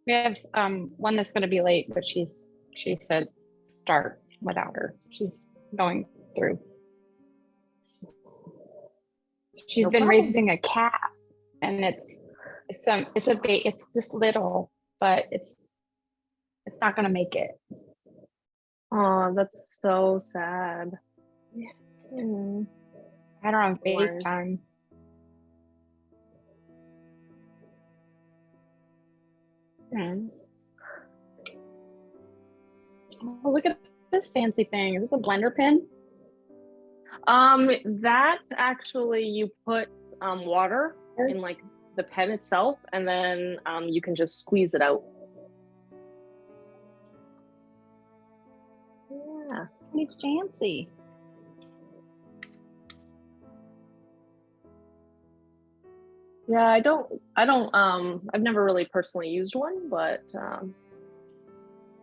We have one that's going to be late, but she said start without her. She's going through. She's No been problem. raising a calf, and it's just little, but it's not going to make it. Oh, that's so sad. Yeah. I had her on FaceTime. Oh, look at this fancy thing. Is this a blender pen? That actually you put water in like the pen itself, and then you can just squeeze it out. Yeah, pretty fancy. Yeah, I've never really personally used one, but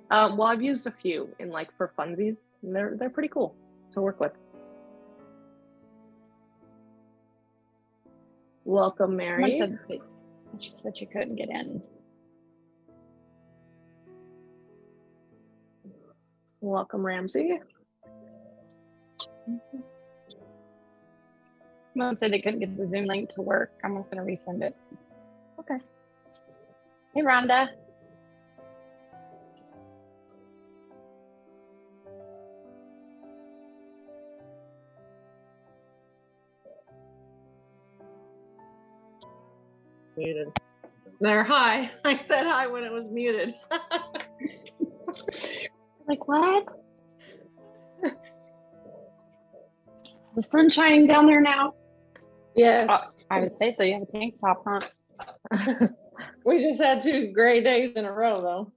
well, I've used a few in like for funsies, and they're pretty cool to work with. Welcome, Mary. She said she couldn't get in. Welcome, Ramsey. Mom said they couldn't get the Zoom link to work. I'm just going to resend it. Okay. Hey, Rhonda. Muted. There, hi. I said hi when it was muted. Like, what? The sun's shining down there now? Yes. I would say so. You have a tank top, huh? We just had 2 gray days in a row, though.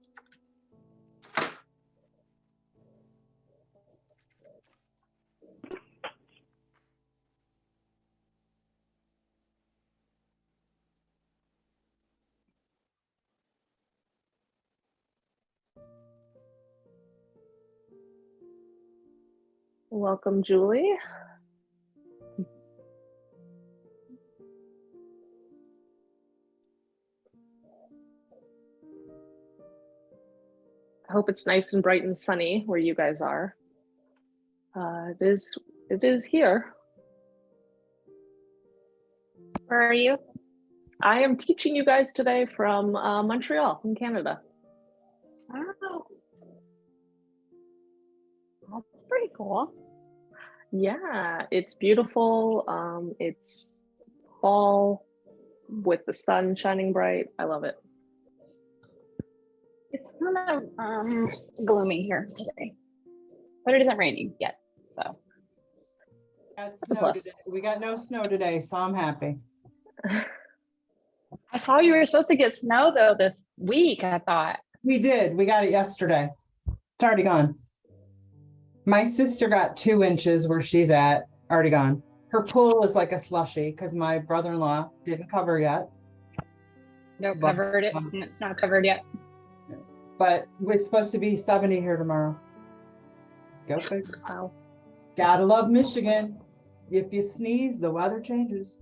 Welcome, Julie. I hope it's nice and bright and sunny where you guys are. It is here. Where are you? I am teaching you guys today from Montreal in Canada. Oh. That's pretty cool. Yeah, it's beautiful. It's fall with the sun shining bright. I love it. It's kind of gloomy here today, but it isn't raining yet, so. We got no snow today, so I'm happy. I saw you were supposed to get snow though this week, I thought. We did. We got it yesterday. It's already gone. My sister got 2 inches where she's at, already gone. Her pool is like a slushy because my brother-in-law didn't cover yet. No, covered it, and it's not covered yet. But it's supposed to be 70 here tomorrow. Go figure. Wow. Gotta love Michigan. If you sneeze, the weather changes.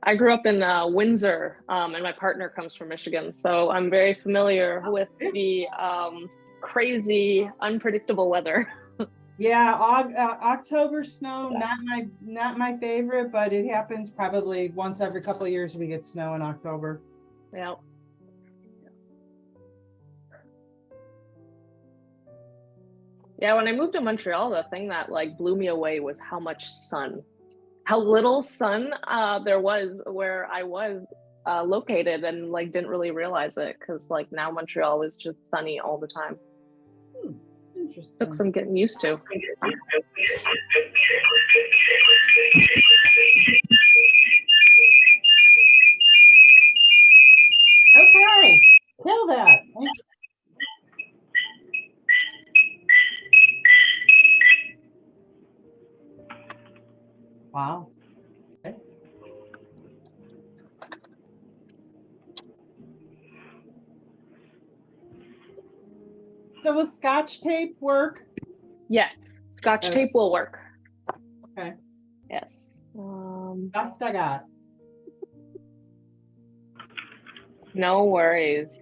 I grew up in Windsor, and my partner comes from Michigan, so I'm very familiar with the crazy, unpredictable weather. Yeah, October snow, not my favorite, but it happens probably once every couple of years. We get snow in October. Yeah. Yeah, when I moved to Montreal, the thing that like blew me away was how little sun there was where I was located, and like didn't really realize it because like now Montreal is just sunny all the time. Interesting. Took some getting used to. Okay, kill that. Wow. Okay. So will Scotch tape work? Yes, Scotch tape will work. Okay. Yes. Best I got. No worries.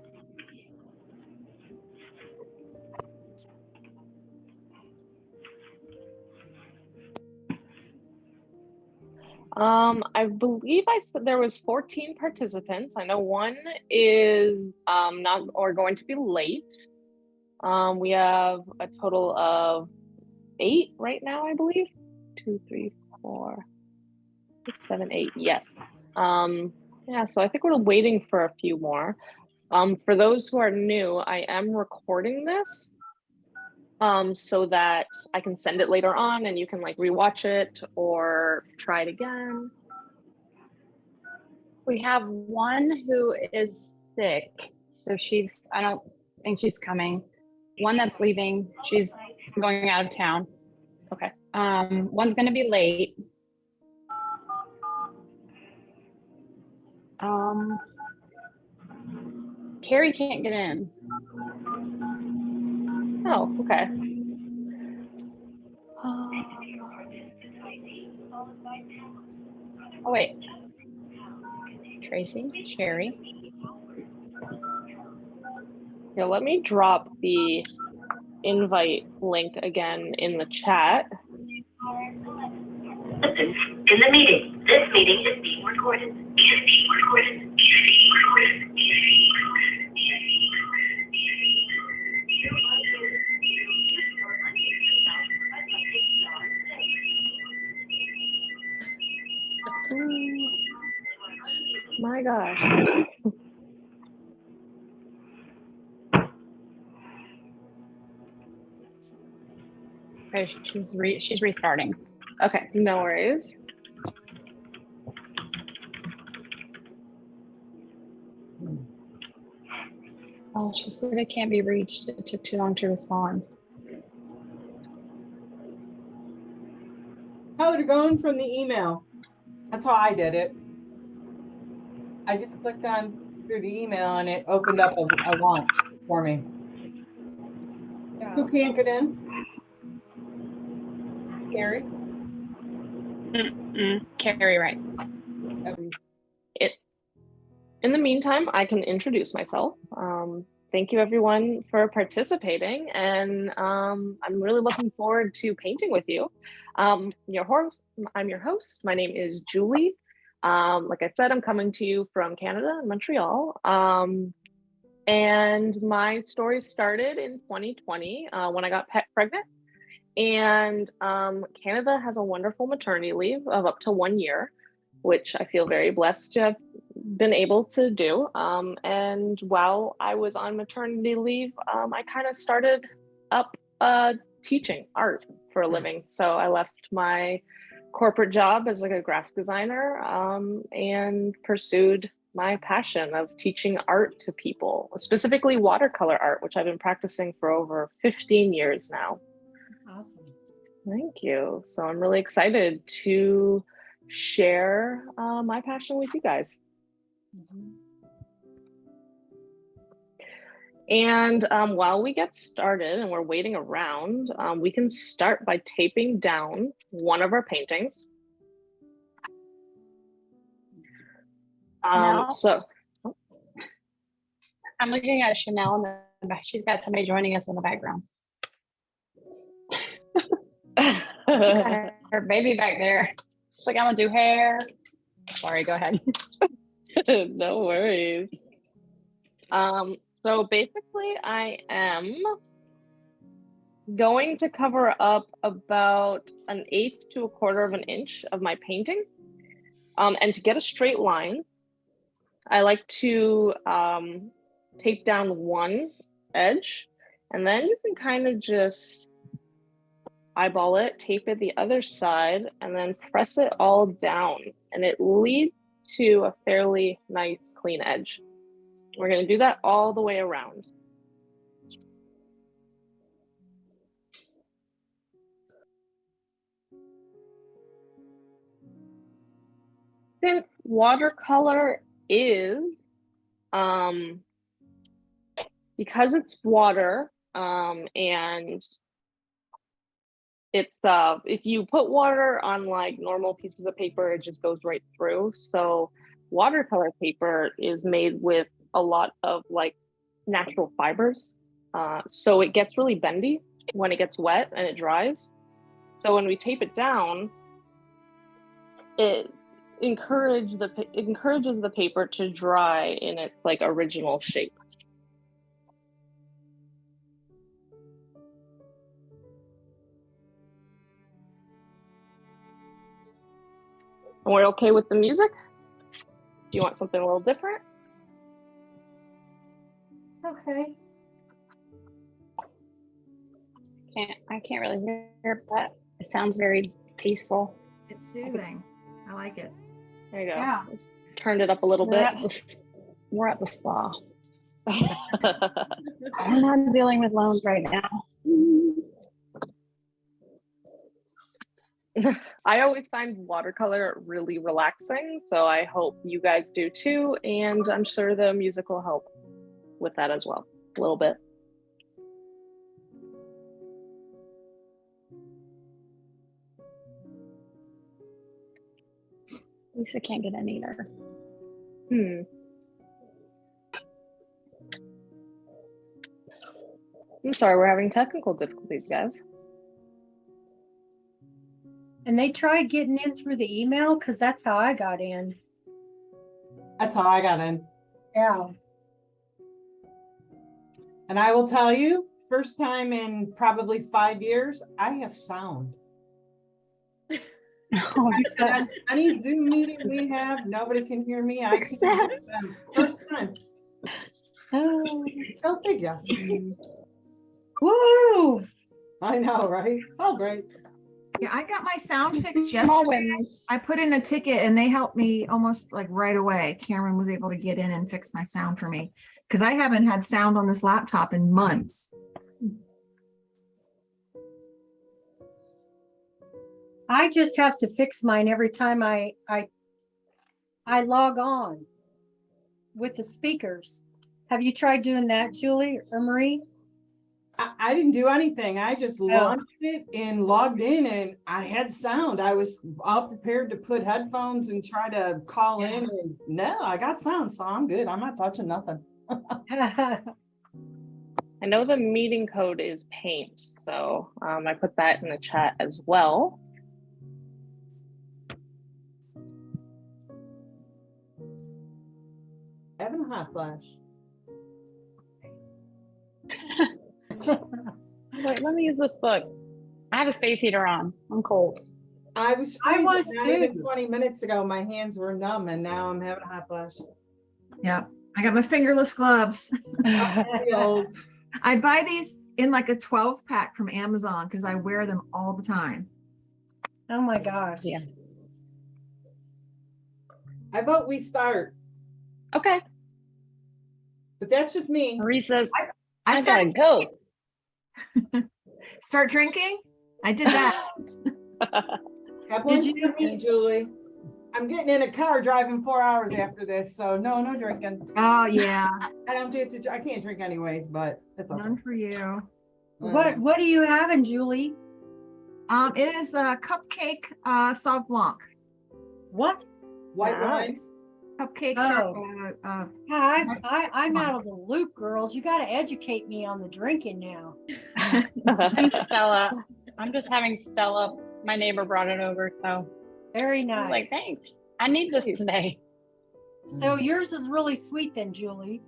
I believe I said there was 14 participants. I know one is not or going to be late. We have a total of 8 right now, I believe. 2, 3, 4, 6, 7, 8. Yes. Yeah, so I think we're waiting for a few more. For those who are new, I am recording this so that I can send it later on and you can like rewatch it or try it again. We have one who is sick, so I don't think she's coming. One that's leaving, she's going out of town. Okay. One's gonna be late. Carrie can't get in. Oh, okay. Oh wait. Tracy, Sherry. Here, let me drop the invite link again in the chat. In the meeting, this meeting is being recorded. My gosh. Okay, she's restarting. Okay, no worries. Oh, she said it can't be reached. It took too long to respond. How's it going from the email? That's how I did it. I just clicked on through the email and it opened up a launch for me. Who can't get in? Carrie? Carrie, right. In the meantime, I can introduce myself. Thank you everyone for participating, and I'm really looking forward to painting with you. I'm your host. My name is Julie. Like I said, I'm coming to you from Canada, Montreal. And my story started in 2020 when I got pregnant. And Canada has a wonderful maternity leave of up to 1 year, which I feel very blessed to have been able to do. And while I was on maternity leave, I kind of started up teaching art for a living. So I left my corporate job as like a graphic designer and pursued my passion of teaching art to people, specifically watercolor art, which I've been practicing for over 15 years now. That's awesome. Thank you. So I'm really excited to share my passion with you guys. And while we get started and we're waiting around, we can start by taping down one of our paintings. So I'm looking at Chanel in the back. She's got somebody joining us in the background. Her baby back there. She's like, I'm gonna do hair. Sorry, go ahead. No worries. So basically I am going to cover up about 1/8 to 1/4 of an inch of my painting. And to get a straight line, I like to tape down one edge, and then you can kind of just eyeball it, tape it the other side, and then press it all down, and it leads to a fairly nice clean edge. We're going to do that all the way around. Since watercolor is, because it's water, and it's, if you put water on like normal pieces of paper, it just goes right through. So watercolor paper is made with a lot of like natural fibers. So it gets really bendy when it gets wet and it dries. So when we tape it down, it encourages the paper to dry in its like original shape. And we're okay with the music? Do you want something a little different? Okay. I can't really hear that. It sounds very peaceful. It's soothing. I like it. There you go. Yeah. Just turned it up a little bit. We're at the spa. I'm not dealing with loans right now. I always find watercolor really relaxing, so I hope you guys do too, and I'm sure the music will help with that as well, a little bit. Lisa can't get in either. I'm sorry, we're having technical difficulties, guys. And they tried getting in through the email because that's how I got in. That's how I got in. Yeah. And I will tell you, first time in probably 5 years, I have sound. On any Zoom meeting we have, nobody can hear me. I can hear them. First time. Go figure. Woo! I know, right? It's all great. Yeah, I got my sound fixed Small yesterday. wins. I put in a ticket and they helped me almost like right away. Cameron was able to get in and fix my sound for me because I haven't had sound on this laptop in months. I just have to fix mine every time I log on with the speakers. Have you tried doing that, Julie or Marie? I didn't do anything. I just launched it and logged in and I had sound. I was all prepared to put headphones and try to call in. And no, I got sound, so I'm good. I'm not touching nothing. I know the meeting code is paint, so I put that in the chat as well. Having a hot flash. Wait, let me use this book. I have a space heater on. I'm cold. I was not even 20 minutes ago. My hands were numb and now I'm having a hot flash. Yeah, I got my fingerless gloves. Old. I buy these in like a 12 pack from Amazon because I wear them all the time. Oh my gosh. Yeah. I vote we start, Okay. but that's just me. Marie says, I I gotta started go. start drinking. I did that. Did you me, Julie? I'm getting in a car driving 4 hours after this, so no drinking. Oh yeah, I don't do it. I can't drink anyways, but it's okay. none for you. What are you having, Julie? It is a cupcake Sauv Blanc. What? White wine. Nice. Cupcake. I'm out of the loop, girls. You got to educate me on the drinking now. And Stella. I'm just having Stella. My neighbor brought it over, so Very I'm nice. like, thanks. I need this today. So yours is really sweet then, Julie.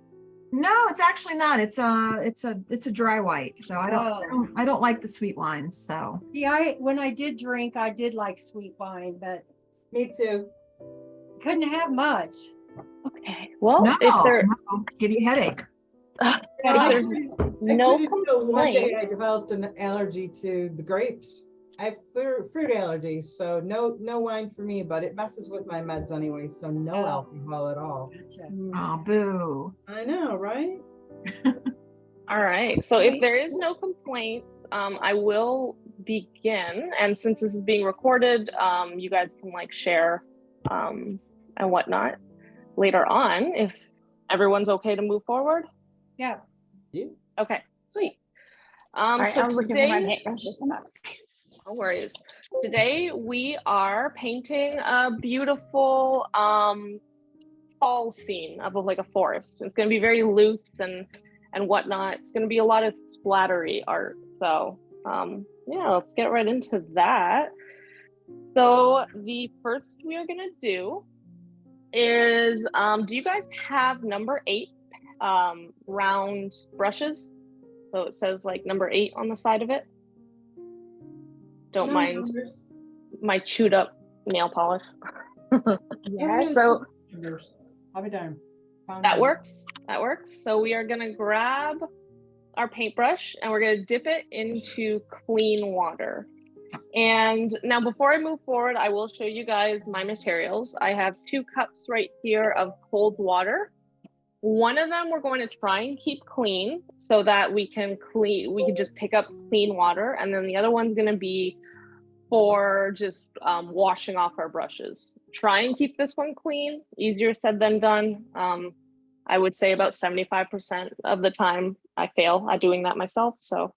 No, it's actually not. It's a dry white. So I don't like the sweet wines. So Yeah, when I did drink, I did like sweet wine, but Me too. couldn't have much. Okay. Well, no, if there give you a headache. if there's no One day complaint, I developed an allergy to the grapes. I have fruit allergies, so no wine for me, but it messes with my meds anyway, so no alcohol at all. Oh, boo. I know, right? all right. So if there is no complaint, I will begin. And since this is being recorded, you guys can like share and whatnot later on if everyone's okay to move forward. Yeah. Yeah. Okay, sweet. All right, So I was looking for my today, paintbrush. Just a minute. no worries. Today we are painting a beautiful fall scene of like a forest. It's going to be very loose and whatnot. It's going to be a lot of splattery art. So yeah, let's get right into that. So the first we are going to do is, do you guys have number 8 round brushes? So it says like number 8 on the side of it. Don't mind my chewed up nail polish. Yeah. So I'll be darned. that works. That works. So we are going to grab our paintbrush and we're going to dip it into clean water. And now before I move forward, I will show you guys my materials. I have 2 cups right here of cold water. One of them we're going to try and keep clean so that we can just pick up clean water. And then the other one's going to be for just washing off our brushes. Try and keep this one clean. Easier said than done. I would say about 75% of the time I fail at doing that myself, so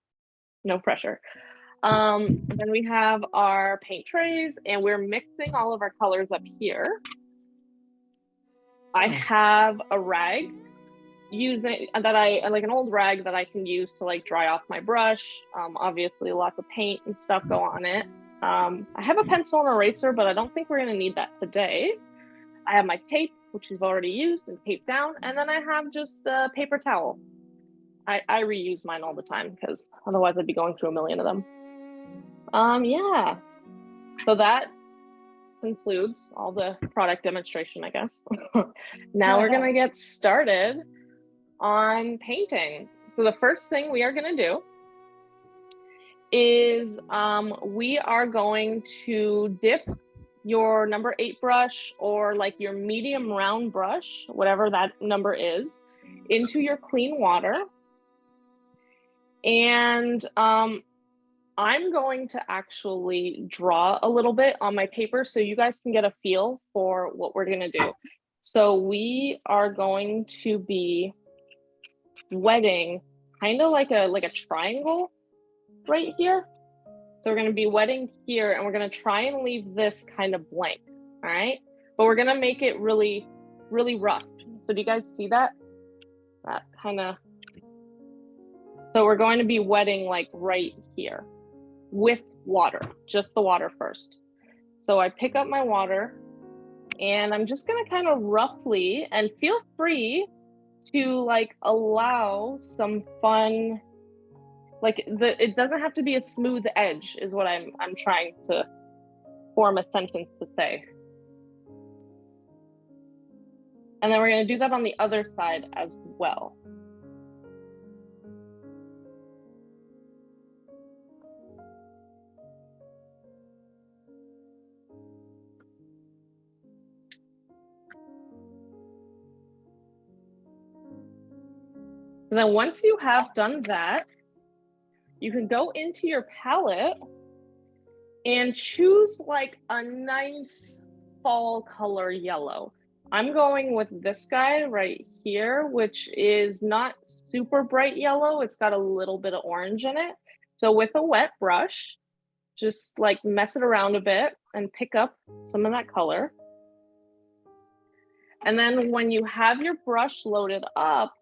no pressure. Then we have our paint trays and we're mixing all of our colors up here. I have a rag like an old rag that I can use to like dry off my brush. Obviously lots of paint and stuff go on it. I have a pencil and eraser, but I don't think we're going to need that today. I have my tape, which we've already used and taped down, and then I have just a paper towel. I reuse mine all the time because otherwise I'd be going through a million of them. Yeah, so that concludes all the product demonstration, I guess. Now we're gonna get started on painting. So the first thing we are gonna do is we are going to dip your number 8 brush or like your medium round brush, whatever that number is, into your clean water. And I'm going to actually draw a little bit on my paper so you guys can get a feel for what we're gonna do. So we are going to be wetting kind of like a triangle right here. So we're going to be wetting here and we're going to try and leave this kind of blank. All right. But we're going to make it really, really rough. So do you guys see that? That kind of. So we're going to be wetting like right here with water, just the water first. So I pick up my water and I'm just going to kind of roughly, and feel free to like allow some fun, like it doesn't have to be a smooth edge is what I'm trying to form a sentence to say. And then we're going to do that on the other side as well. And then once you have done that, you can go into your palette and choose like a nice fall color yellow. I'm going with this guy right here, which is not super bright yellow. It's got a little bit of orange in it. So with a wet brush, just like mess it around a bit and pick up some of that color. And then when you have your brush loaded up,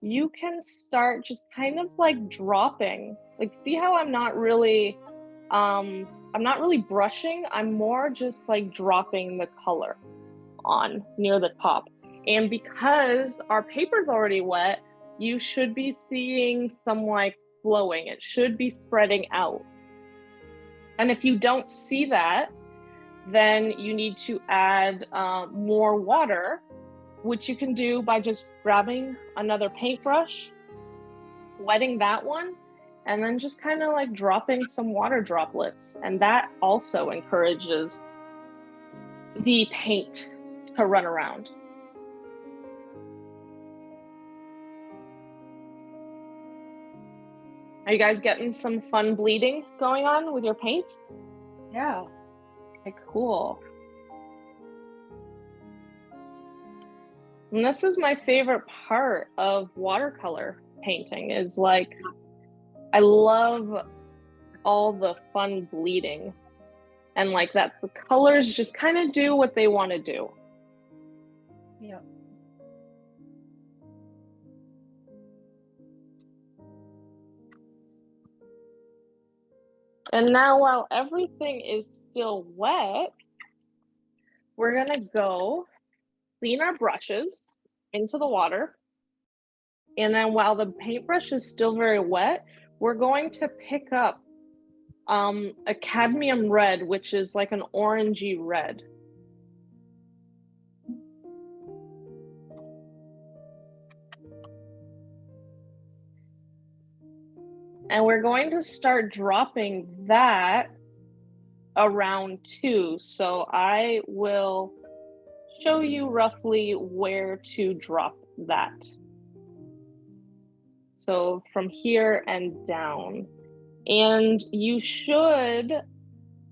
you can start just kind of like dropping. Like, see how I'm not really brushing. I'm more just like dropping the color on near the top. And because our paper's already wet, you should be seeing some like flowing. It should be spreading out. And if you don't see that, then you need to add more water, which you can do by just grabbing another paintbrush, wetting that one, and then just kind of like dropping some water droplets. And that also encourages the paint to run around. Are you guys getting some fun bleeding going on with your paints? Yeah. Okay, cool. And this is my favorite part of watercolor painting, is like, I love all the fun bleeding and like that the colors just kind of do what they want to do. Yeah. And now while everything is still wet, we're gonna go clean our brushes into the water. And then while the paintbrush is still very wet, we're going to pick up a cadmium red, which is like an orangey red. And we're going to start dropping that around too. So I will show you roughly where to drop that. So from here and down. And you should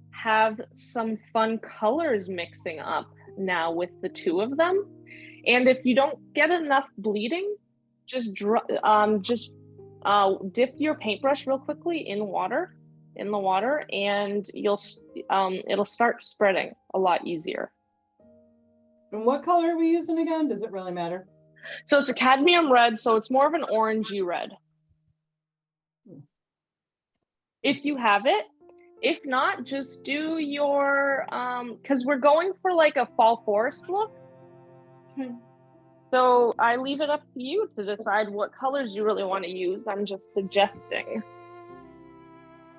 have some fun colors mixing up now with the two of them. And if you don't get enough bleeding, just dip your paintbrush real quickly in the water, and it'll start spreading a lot easier. And what color are we using again? Does it really matter? So it's a cadmium red, so it's more of an orangey red. If you have it. If not, just do your, because we're going for like a fall forest look. So I leave it up to you to decide what colors you really want to use. I'm just suggesting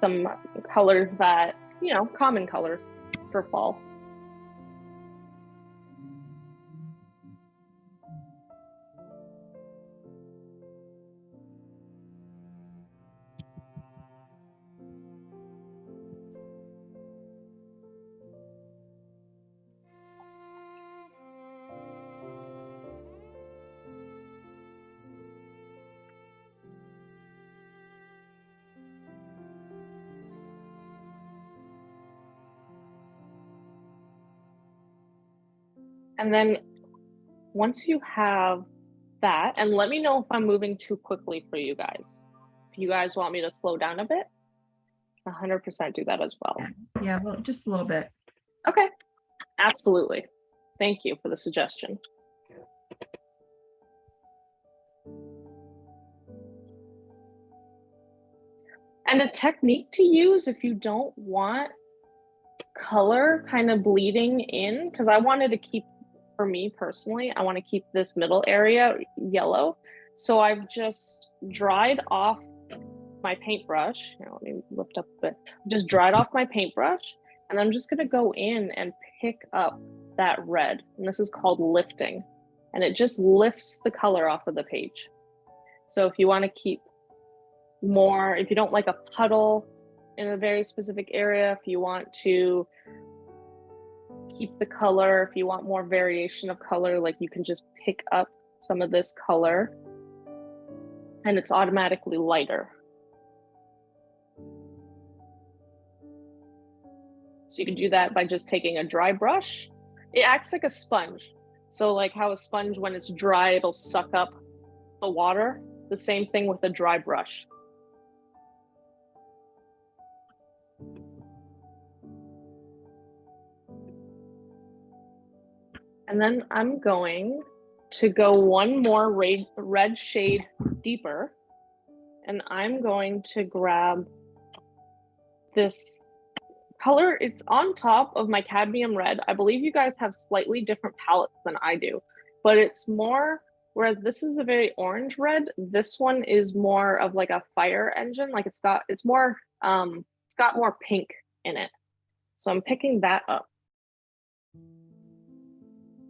some colors that, you know, common colors for fall. And then once you have that, and let me know if I'm moving too quickly for you guys. If you guys want me to slow down a bit, 100% do that as well. Yeah, well, just a little bit. Okay, absolutely. Thank you for the suggestion. And a technique to use if you don't want color kind of bleeding in, because I wanted to keep, for me personally, I want to keep this middle area yellow. So I've just dried off my paintbrush. Here, let me lift up a bit. Just dried off my paintbrush, and I'm just going to go in and pick up that red. And this is called lifting. And it just lifts the color off of the page. So if you want to keep more, if you don't like a puddle in a very specific area, if you want to keep the color, if you want more variation of color, like you can just pick up some of this color and it's automatically lighter. So you can do that by just taking a dry brush. It acts like a sponge. So like how a sponge, when it's dry, it'll suck up the water. The same thing with a dry brush. And then I'm going to go one more red shade deeper. And I'm going to grab this color. It's on top of my cadmium red. I believe you guys have slightly different palettes than I do, but it's more, whereas this is a very orange red, this one is more of like a fire engine. Like it's got more pink in it. So I'm picking that up.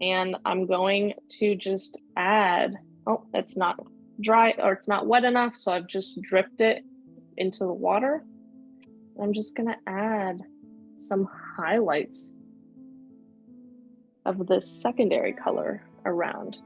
And I'm going to just add, oh, it's not dry or it's not wet enough. So I've just dripped it into the water. I'm just gonna add some highlights of this secondary color around.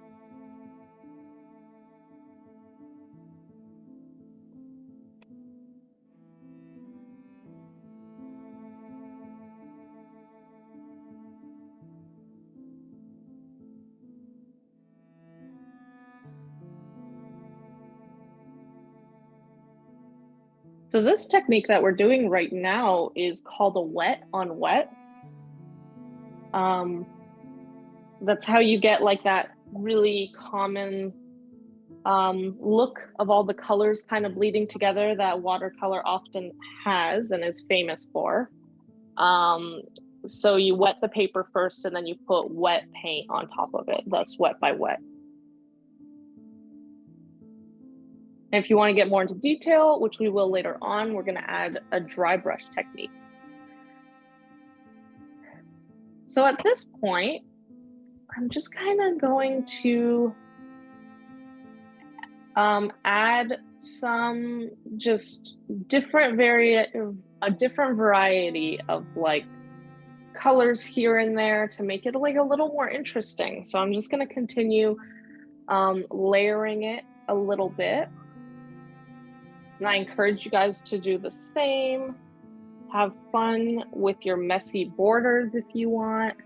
So this technique that we're doing right now is called a wet on wet. That's how you get like that really common look of all the colors kind of bleeding together that watercolor often has and is famous for. So you wet the paper first and then you put wet paint on top of it, thus wet by wet. And if you want to get more into detail, which we will later on, we're going to add a dry brush technique. So at this point, I'm just kind of going to add some just different a different variety of like colors here and there to make it like a little more interesting. So I'm just going to continue layering it a little bit. And I encourage you guys to do the same. Have fun with your messy borders if you want.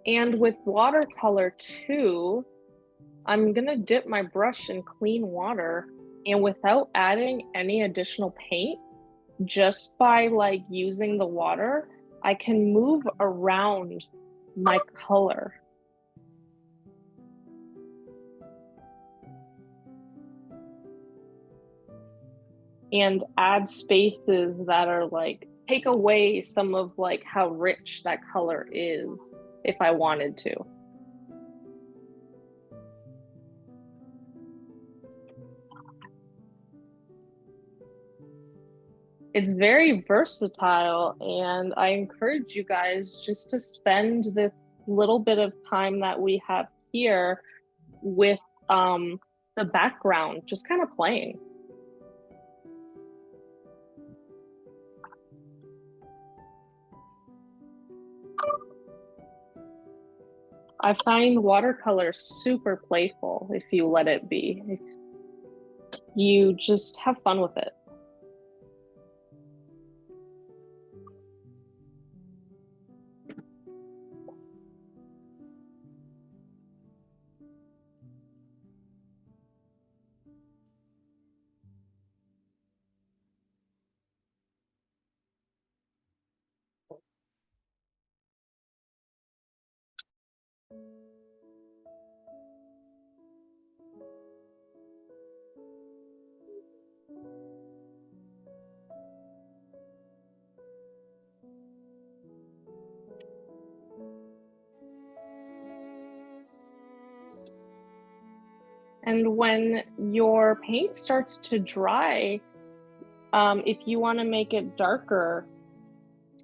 And with watercolor too, I'm gonna dip my brush in clean water, and without adding any additional paint, just by like using the water, I can move around my color. And add spaces that are like, take away some of like how rich that color is if I wanted to. It's very versatile, and I encourage you guys just to spend this little bit of time that we have here with the background, just kind of playing. I find watercolor super playful if you let it be. If you just have fun with it. And when your paint starts to dry, if you want to make it darker,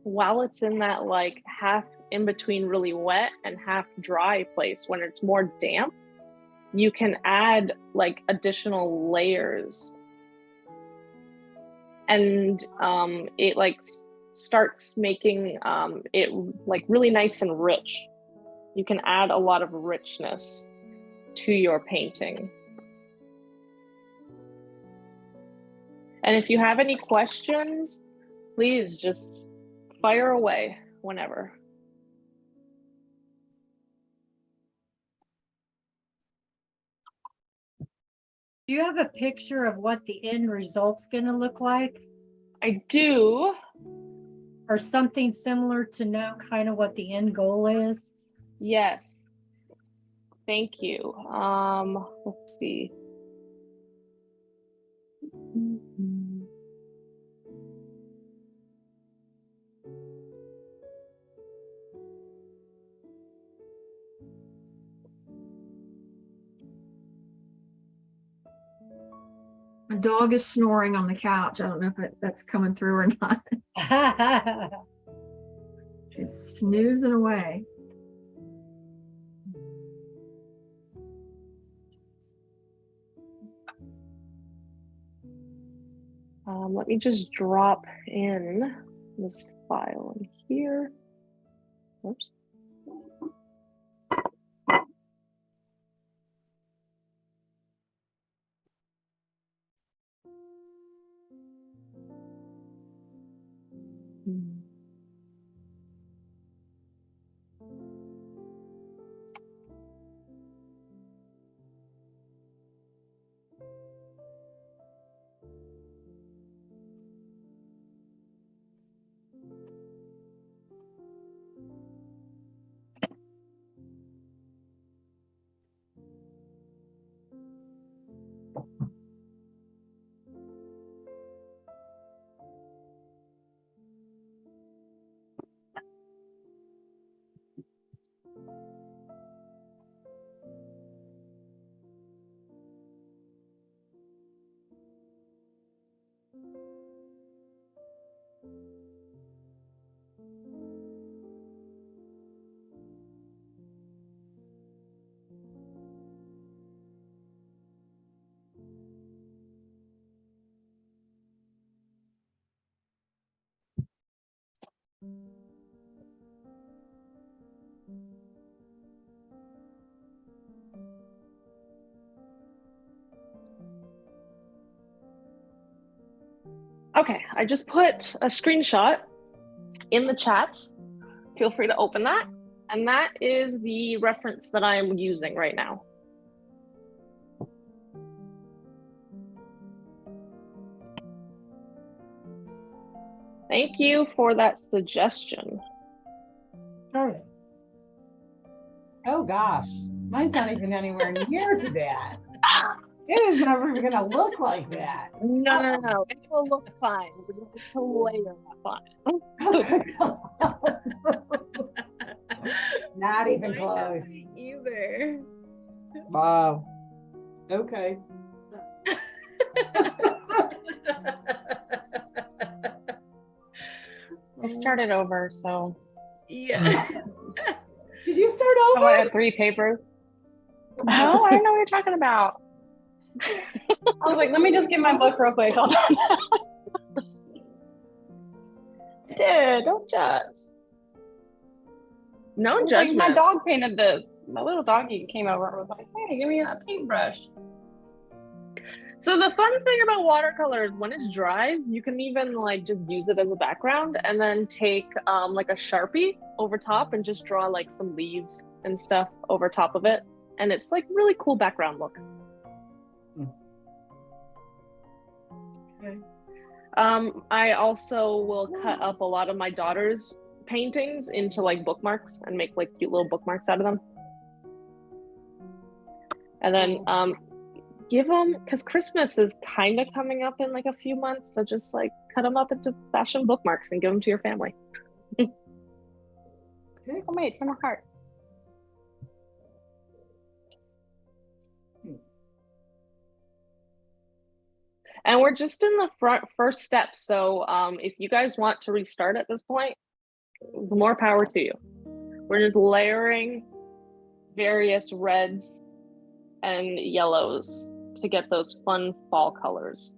while it's in that like half in between really wet and half dry place, when it's more damp, you can add like additional layers. And it like starts making it like really nice and rich. You can add a lot of richness to your painting. And if you have any questions, please just fire away whenever. Do you have a picture of what the end result's going to look like? I do. Or something similar to know kind of what the end goal is? Yes. Thank you. Let's see. My dog is snoring on the couch. I don't know if that's coming through or not. She's snoozing away. Let me just drop in this file in here. Oops. Okay, I just put a screenshot in the chat. Feel free to open that. And that is the reference that I am using right now. Thank you for that suggestion. Sure. Oh gosh, mine's not even anywhere near to that. It is never even gonna look like that. No. It will look fine. We're going to layer that fine. Not even close. Either. Wow. Okay. I started over, so Yeah. Did you start I over? had 3 papers. No, I don't know what you're talking about. I was like, let me just get my book real quick. Hold on. Dude, don't judge. No Like, judgment. my dog painted this. My little doggy came over and was like, hey, give me a paintbrush. So the fun thing about watercolor is when it's dry, you can even like just use it as a background and then take like a Sharpie over top and just draw like some leaves and stuff over top of it. And it's like really cool background look. Okay. I also will cut up a lot of my daughter's paintings into like bookmarks and make like cute little bookmarks out of them. And then give them, because Christmas is kind of coming up in like a few months, so just like cut them up into fashion bookmarks and give them to your family. Oh wait, it's in my heart. And we're just in the first step, so if you guys want to restart at this point, more power to you. We're just layering various reds and yellows to get those fun fall colors.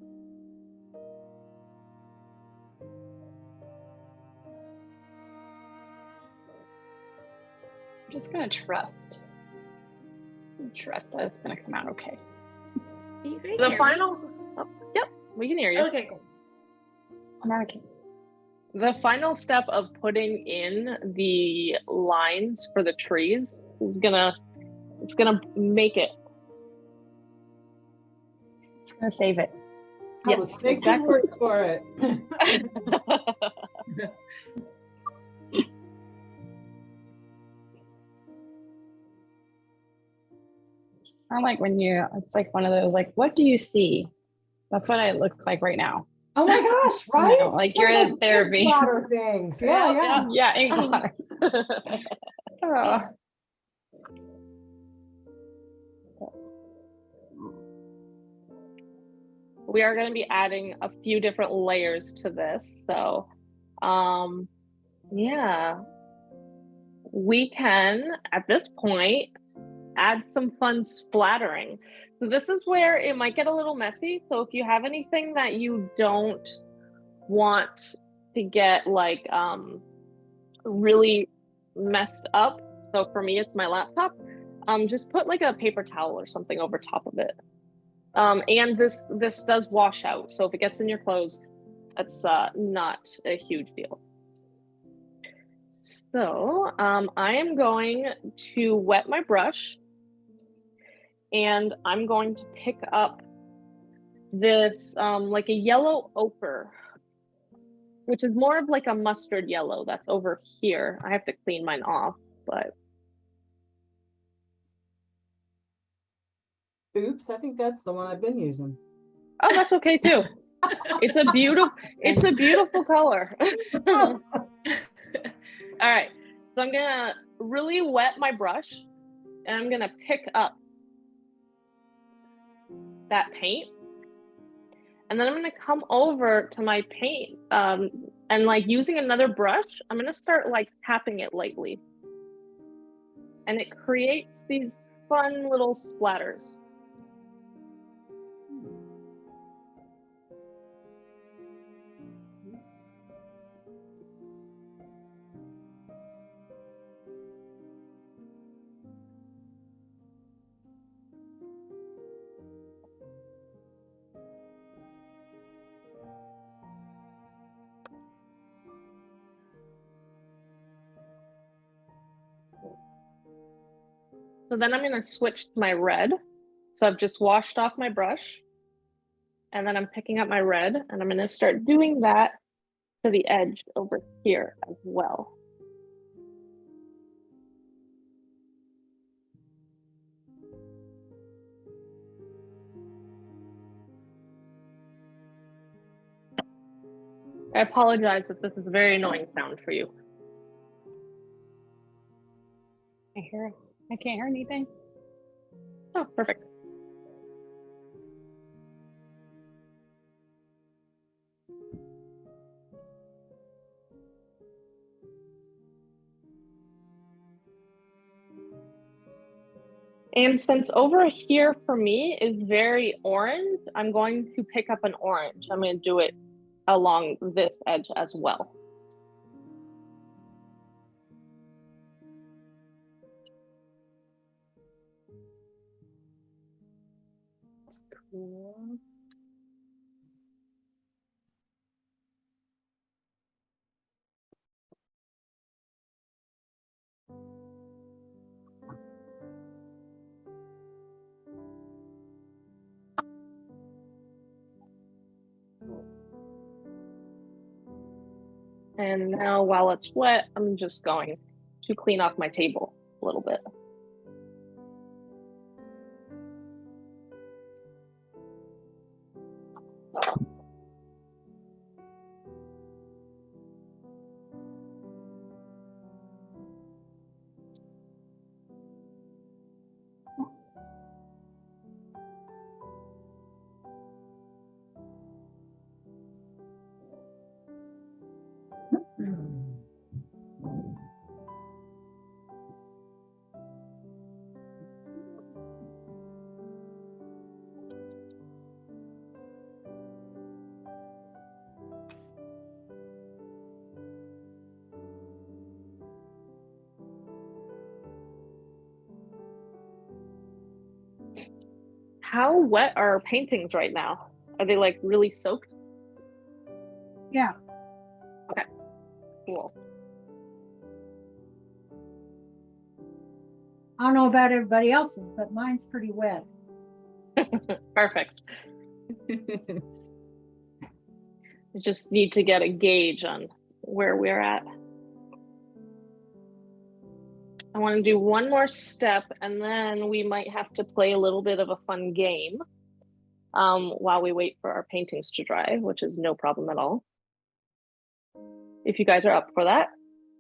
I'm just gonna trust that it's gonna come out okay. You guys The hear final, oh, yep, we can hear you. me? Okay, cool. I'm not okay. The final step of putting in the lines for the trees is it's gonna make it. It's gonna save it. Yes, Take your exactly. word for it. I like when it's like one of those, like, what do you see? That's what it looks like right now. Oh my gosh, You right? know, like you're in therapy. Water things. Yeah. Yeah, ink water. Oh. we are going to be adding a few different layers to this. So, yeah, we can, at this point, add some fun splattering. So this is where it might get a little messy. So if you have anything that you don't want to get like really messed up, so for me, it's my laptop, just put like a paper towel or something over top of it. And this does wash out. So if it gets in your clothes, that's not a huge deal. So I am going to wet my brush, and I'm going to pick up this like a yellow ochre, which is more of like a mustard yellow that's over here. I have to clean mine off, but. Oops, I think that's the one I've been using. Oh, that's okay too. It's a beautiful color. All right, so I'm gonna really wet my brush, and I'm gonna pick up that paint, and then I'm gonna come over to my paint, and like using another brush, I'm gonna start like tapping it lightly, and it creates these fun little splatters. So then I'm gonna switch to my red. So I've just washed off my brush, and then I'm picking up my red, and I'm gonna start doing that to the edge over here as well. I apologize if this is a very annoying sound for you. I can't hear anything. Oh, perfect. And since over here for me is very orange, I'm going to pick up an orange. I'm going to do it along this edge as well. Cool. And now while it's wet, I'm just going to clean off my table a little bit. How wet are our paintings right now? Are they like really soaked? Yeah. Okay, cool. I don't know about everybody else's, but mine's pretty wet. Perfect. We just need to get a gauge on where we're at. I want to do one more step, and then we might have to play a little bit of a fun game while we wait for our paintings to dry, which is no problem at all. If you guys are up for that.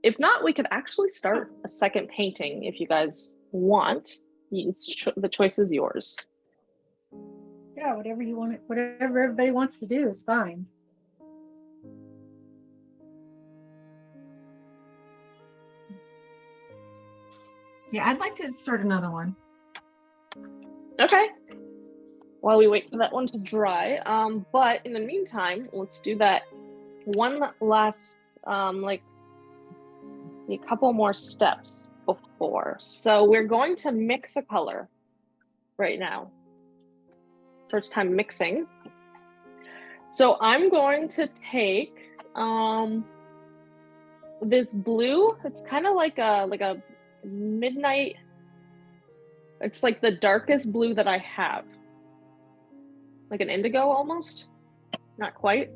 If not, we could actually start a second painting if you guys want. The choice is yours. Yeah, whatever you want, whatever everybody wants to do is fine. Yeah, I'd like to start another one. Okay. While we wait for that one to dry. But in the meantime, let's do that one last, like a couple more steps before. So we're going to mix a color right now. First time mixing. So I'm going to take this blue. It's kind of like a midnight. It's like the darkest blue that I have. Like an indigo almost. Not quite.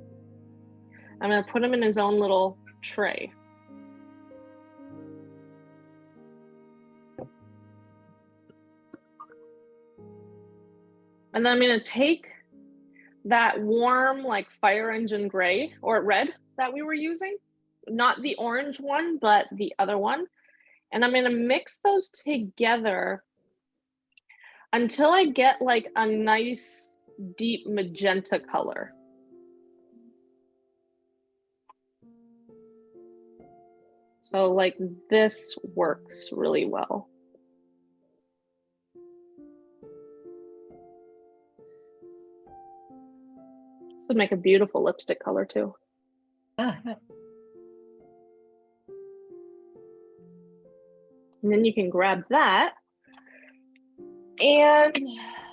I'm going to put him in his own little tray. And then I'm going to take that warm, like fire engine gray or red that we were using, not the orange one, but the other one. And I'm going to mix those together until I get like a nice deep magenta color. So like this works really well. This would make a beautiful lipstick color too. And then you can grab that. And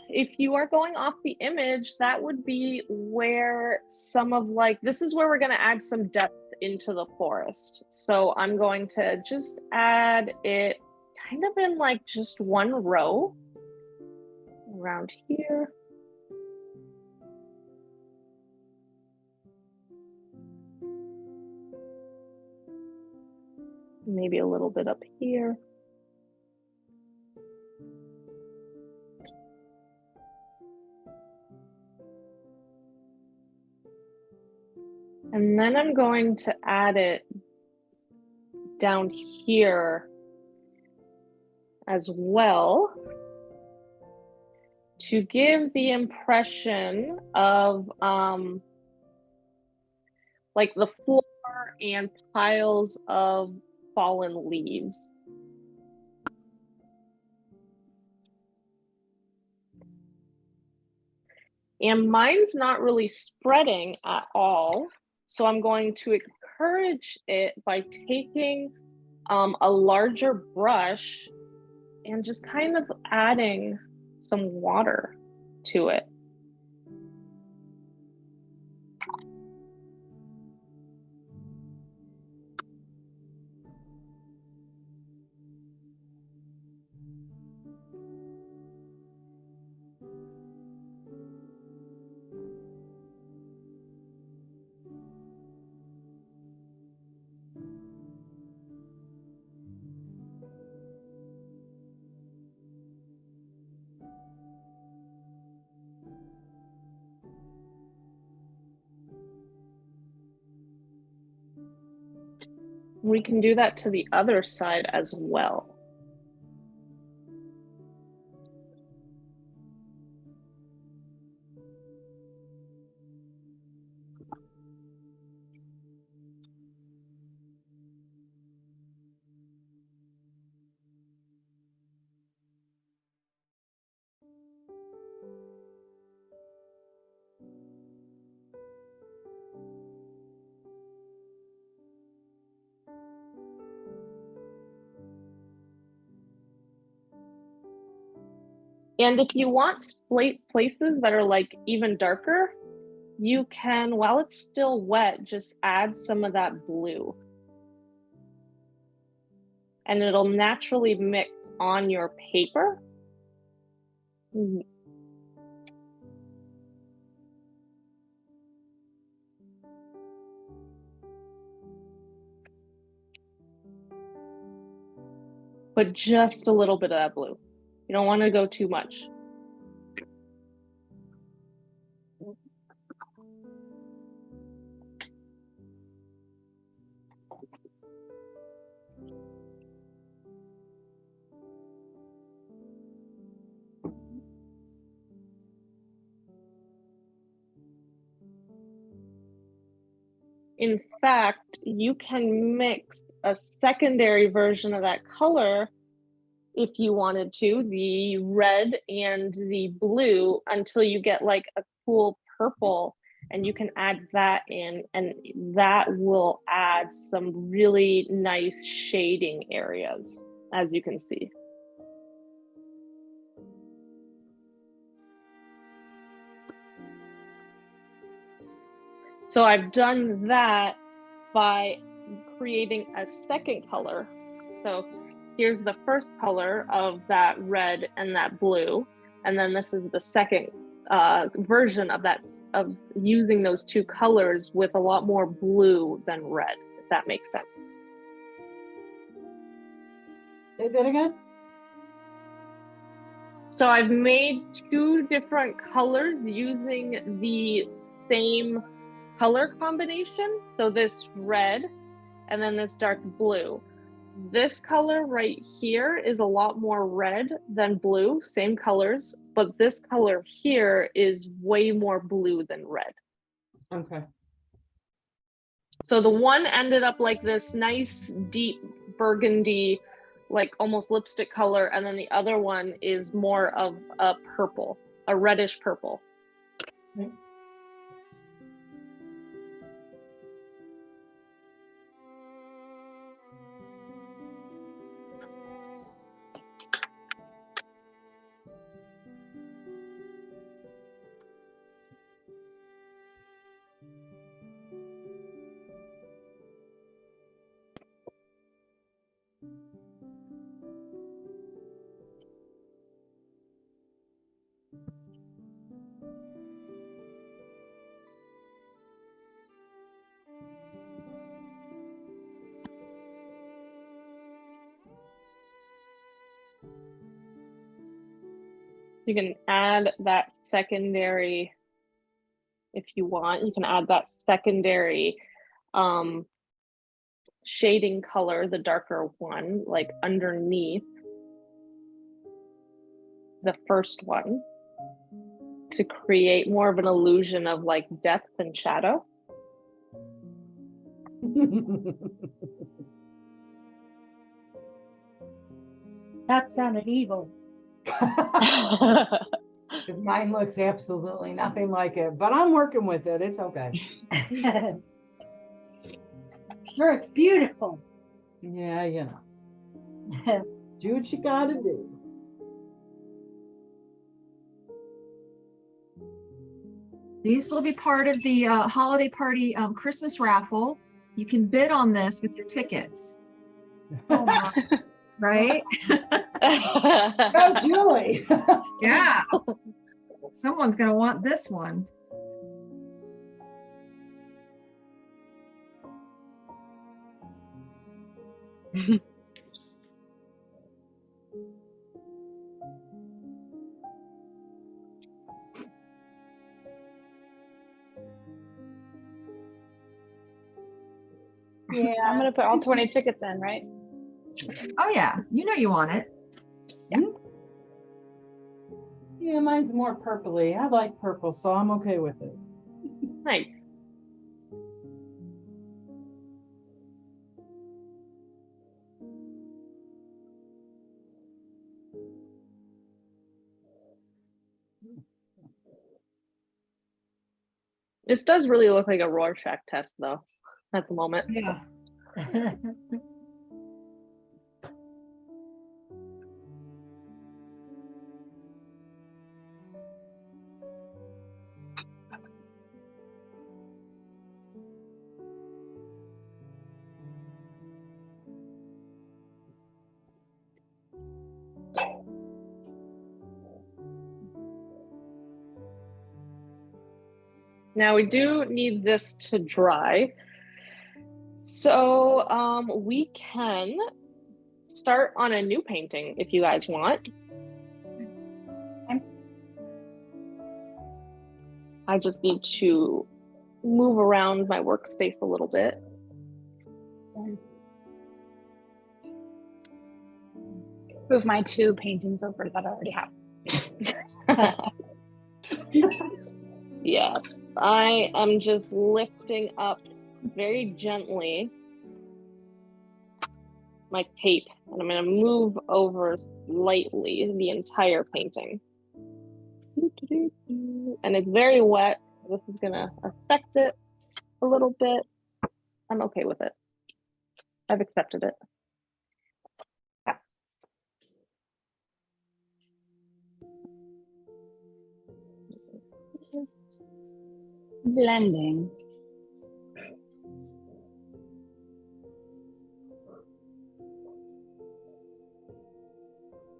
if you are going off the image, that would be where some of like, this is where we're going to add some depth into the forest. So I'm going to just add it kind of in like just one row around here. Maybe a little bit up here. And then I'm going to add it down here as well to give the impression of like the floor and piles of fallen leaves. And mine's not really spreading at all. So I'm going to encourage it by taking a larger brush and just kind of adding some water to it. We can do that to the other side as well. And if you want places that are like even darker, you can, while it's still wet, just add some of that blue. And it'll naturally mix on your paper. But just a little bit of that blue. You don't want to go too much. in fact, you can mix a secondary version of that color if you wanted to, the red and the blue, until you get like a cool purple, and you can add that in, and that will add some really nice shading areas, as you can see. So I've done that by creating a second color. So here's the first color of that red and that blue, and then this is the second version of that, of using those two colors with a lot more blue than red, if that makes sense. Say that again. So I've made two different colors using the same color combination. So this red and then this dark blue. This color right here is a lot more red than blue, same colors, but this color here is way more blue than red. Okay. So the one ended up like this nice deep burgundy, like almost lipstick color, and then the other one is more of a purple, a reddish purple. Okay. You can add that secondary, if you want, you can add that secondary shading color, the darker one, like underneath the first one, to create more of an illusion of like depth and shadow. That sounded evil. Because mine looks absolutely nothing like it, but I'm working with it. It's okay. Sure, it's beautiful. Yeah, you know. Do what you gotta do. These will be part of the holiday party Christmas raffle. You can bid on this with your tickets. Oh my. Right? Go, Julie. Yeah. Someone's going to want this one. Yeah, I'm gonna put all 20 tickets in, right? Oh yeah, you know you want it. yeah, mine's more purpley. I like purple, so I'm okay with it. Nice. This does really look like a Rorschach test, though, at the moment. Yeah. Now we do need this to dry. So we can start on a new painting if you guys want. I just need to move around my workspace a little bit. Move my 2 paintings over that I already have. Yes, I am just lifting up very gently my tape, and I'm going to move over lightly the entire painting. And it's very wet, so this is going to affect it a little bit. I'm okay with it. I've accepted it. Blending.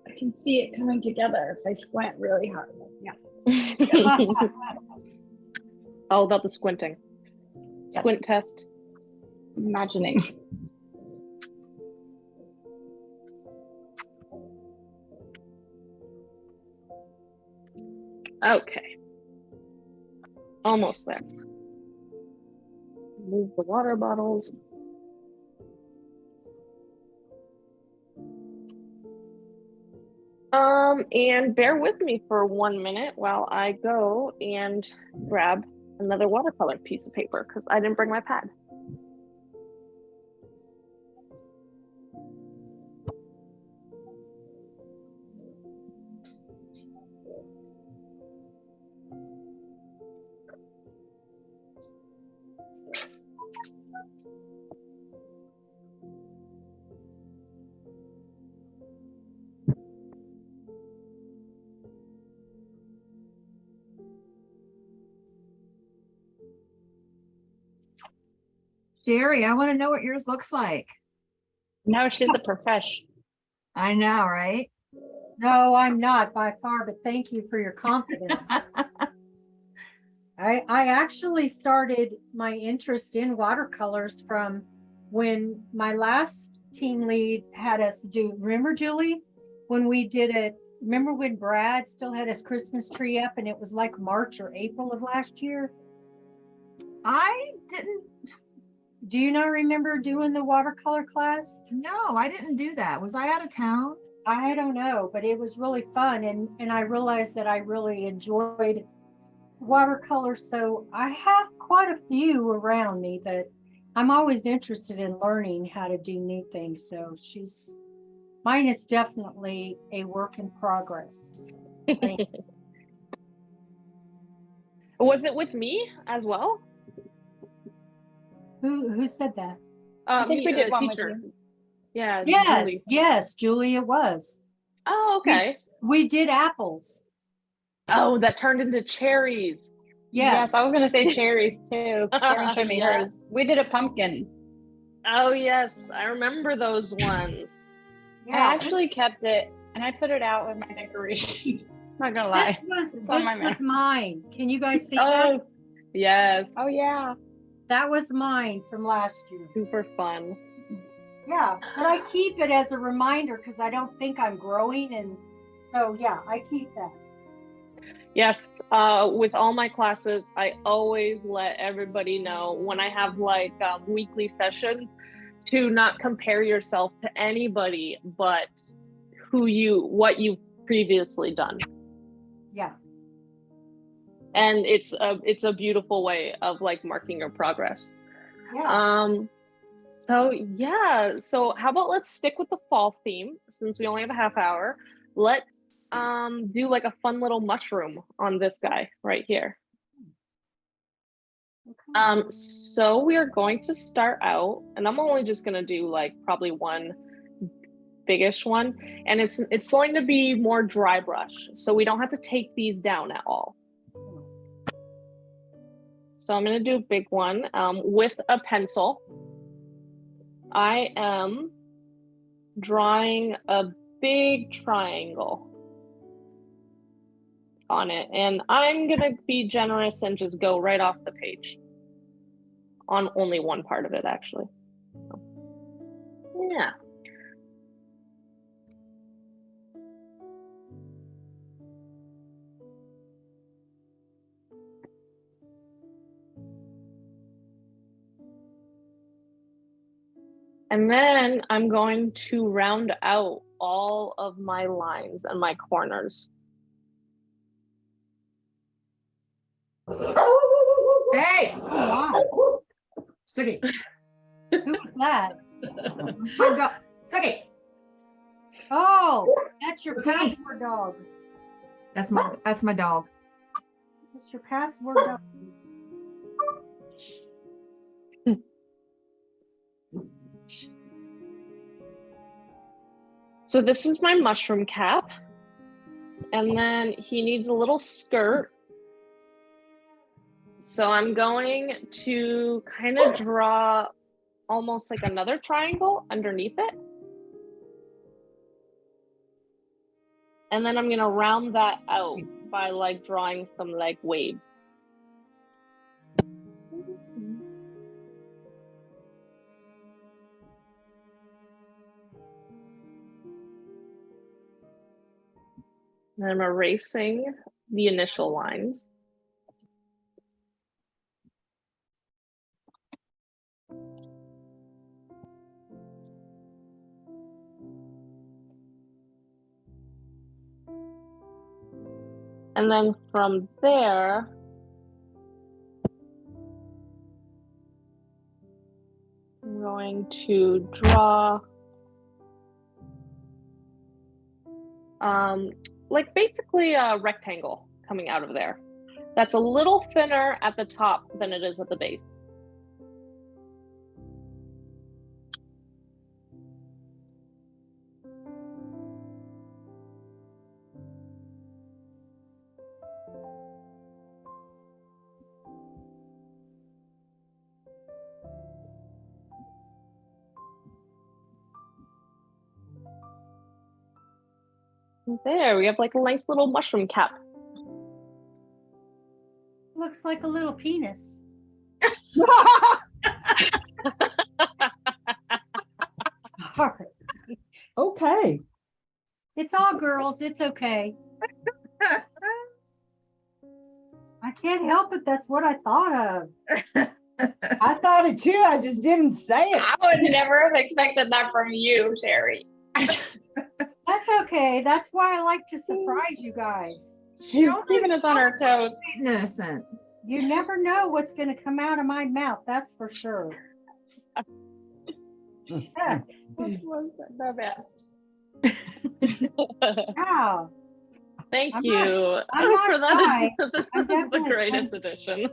I can see it coming together if I squint really hard. Yeah. All about the squinting. Yes. Squint test. Imagining. Okay. Almost there. Move the water bottles. And bear with me for 1 minute while I go and grab another watercolor piece of paper because I didn't bring my pad. Jerry, I want to know what yours looks like. No, she's a professional. I know, right? No, I'm not by far, but thank you for your confidence. I actually started my interest in watercolors from when my last team lead had us do, remember Julie, when we did it, remember when Brad still had his Christmas tree up and it was like March or April of last year? I didn't. Do you not remember doing the watercolor class? No, I didn't do that. Was I out of town? I don't know, but it was really fun. And I realized that I really enjoyed watercolor. So I have quite a few around me, but I'm always interested in learning how to do new things. So mine is definitely a work in progress. Was it with me as well? Who said that? I think we did one with teacher. you. Yeah. Yes, Julie. yes, Julie, it was. Oh, okay. We did apples. Oh, that turned into cherries. Yes, I was gonna say cherries too. Karen showed me Yeah. hers. We did a pumpkin. Oh yes, I remember those ones. I actually kept it and I put it out with my decoration. Not gonna lie. This on was my map. mine. Can you guys see that? Oh, yes. Oh yeah. That was mine from last year. Super fun. Yeah, but I keep it as a reminder because I don't think I'm growing, and so yeah, I keep that. Yes, with all my classes, I always let everybody know when I have like weekly sessions to not compare yourself to anybody but what you've previously done. Yeah. And it's a beautiful way of like marking your progress. Yeah. So yeah, so how about let's stick with the fall theme since we only have a half hour. Let's do like a fun little mushroom on this guy right here. Okay. So we are going to start out, and I'm only just gonna do like probably one biggish one, and it's going to be more dry brush, so we don't have to take these down at all. So I'm gonna do a big one with a pencil. I am drawing a big triangle on it, and I'm gonna be generous and just go right off the page on only one part of it, actually. Yeah. And then I'm going to round out all of my lines and my corners. Hey, Suki. Who was that? Suki. Oh, that's your password dog. That's my dog. That's your password dog. So this is my mushroom cap. And then he needs a little skirt. So I'm going to kind of draw almost like another triangle underneath it. And then I'm gonna round that out by like drawing some like waves. And I'm erasing the initial lines. And then from there, I'm going to draw like basically a rectangle coming out of there. That's a little thinner at the top than it is at the base. There, we have like a nice little mushroom cap. Looks like a little penis. Sorry. Okay. It's all girls. It's okay. I can't help it. That's what I thought of. I thought it too. I just didn't say it. I would never have expected that from you, Sherry. That's okay. That's why I like to surprise you guys. She's keeping us on our toes. Sweet and innocent. You never know what's going to come out of my mouth. That's for sure. Yeah. Which was the best. Wow. Thank I'm you not for shy. that. This I'm is the definitely- greatest addition.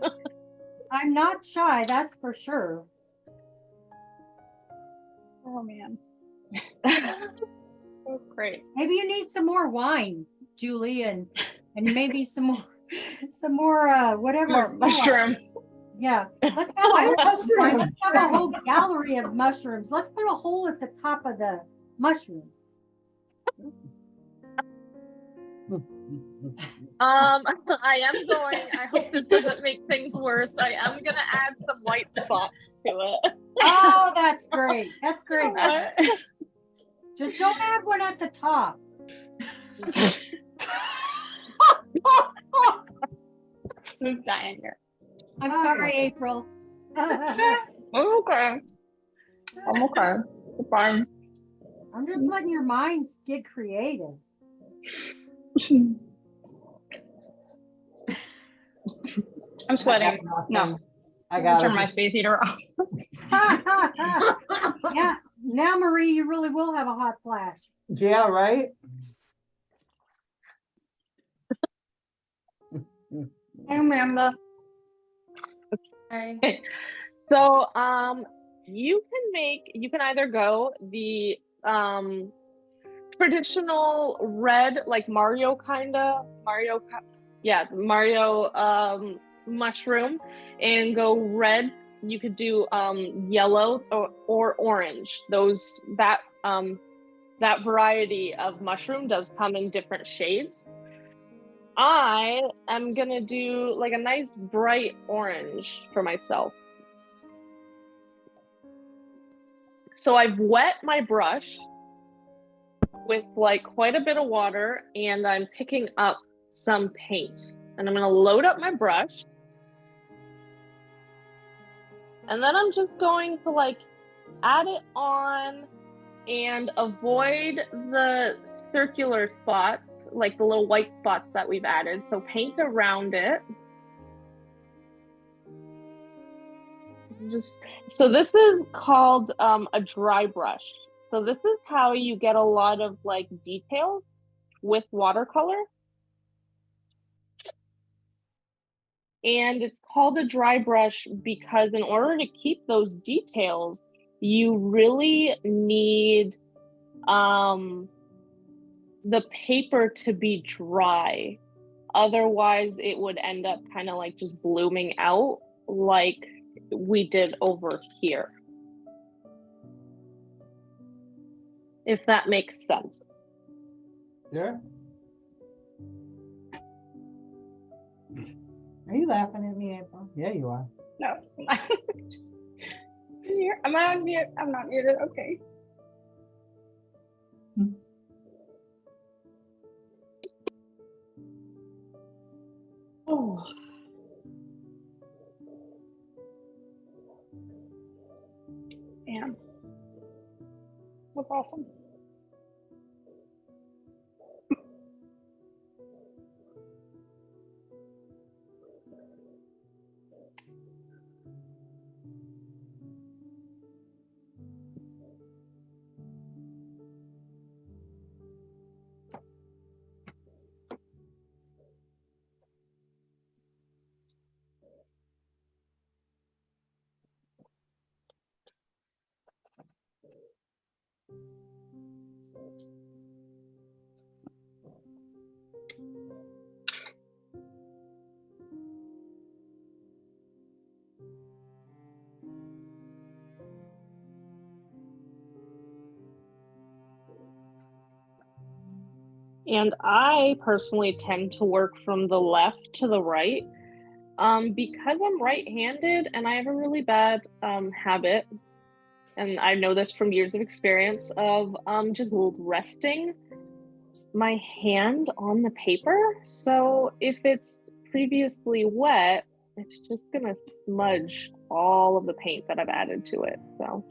I'm not shy. That's for sure. Oh man. That was great. Maybe you need some more wine, Julie, and maybe some more whatever. More mushrooms. Yeah. Let's have Mushroom. let's have a whole gallery of mushrooms. Let's put a hole at the top of the mushroom. I am going, I hope this doesn't make things worse. I am gonna add some white spots to it. Oh, that's great. That's great. Just don't add one at the top. Who's dying here? I'm sorry, April. I'm okay. I'm okay. It's fine. I'm just letting your minds get creative. I'm sweating. No. I I'll got turn my space heater off. Yeah. Now, Marie, you really will have a hot flash. Yeah, right? Hey, Amanda. Okay. So you can either go the traditional red, like Mario mushroom, and go red. You could do yellow or orange. That variety of mushroom does come in different shades. I am gonna do like a nice bright orange for myself. So I've wet my brush with like quite a bit of water, and I'm picking up some paint, and I'm gonna load up my brush, and then I'm just going to like add it on and avoid the circular spots, like the little white spots that we've added. So paint around it. just so this is called a dry brush. So this is how you get a lot of like details with watercolor. And it's called a dry brush because in order to keep those details, you really need the paper to be dry. Otherwise, it would end up kind of like just blooming out like we did over here. If that makes sense. Sure. Are you laughing at me, April? Yeah, you are. No. Am I on mute? I'm not muted. Okay. Oh. Damn. That's awesome. And I personally tend to work from the left to the right because I'm right-handed and I have a really bad habit, and I know this from years of experience, of just resting my hand on the paper. So if it's previously wet, it's just gonna smudge all of the paint that I've added to it. So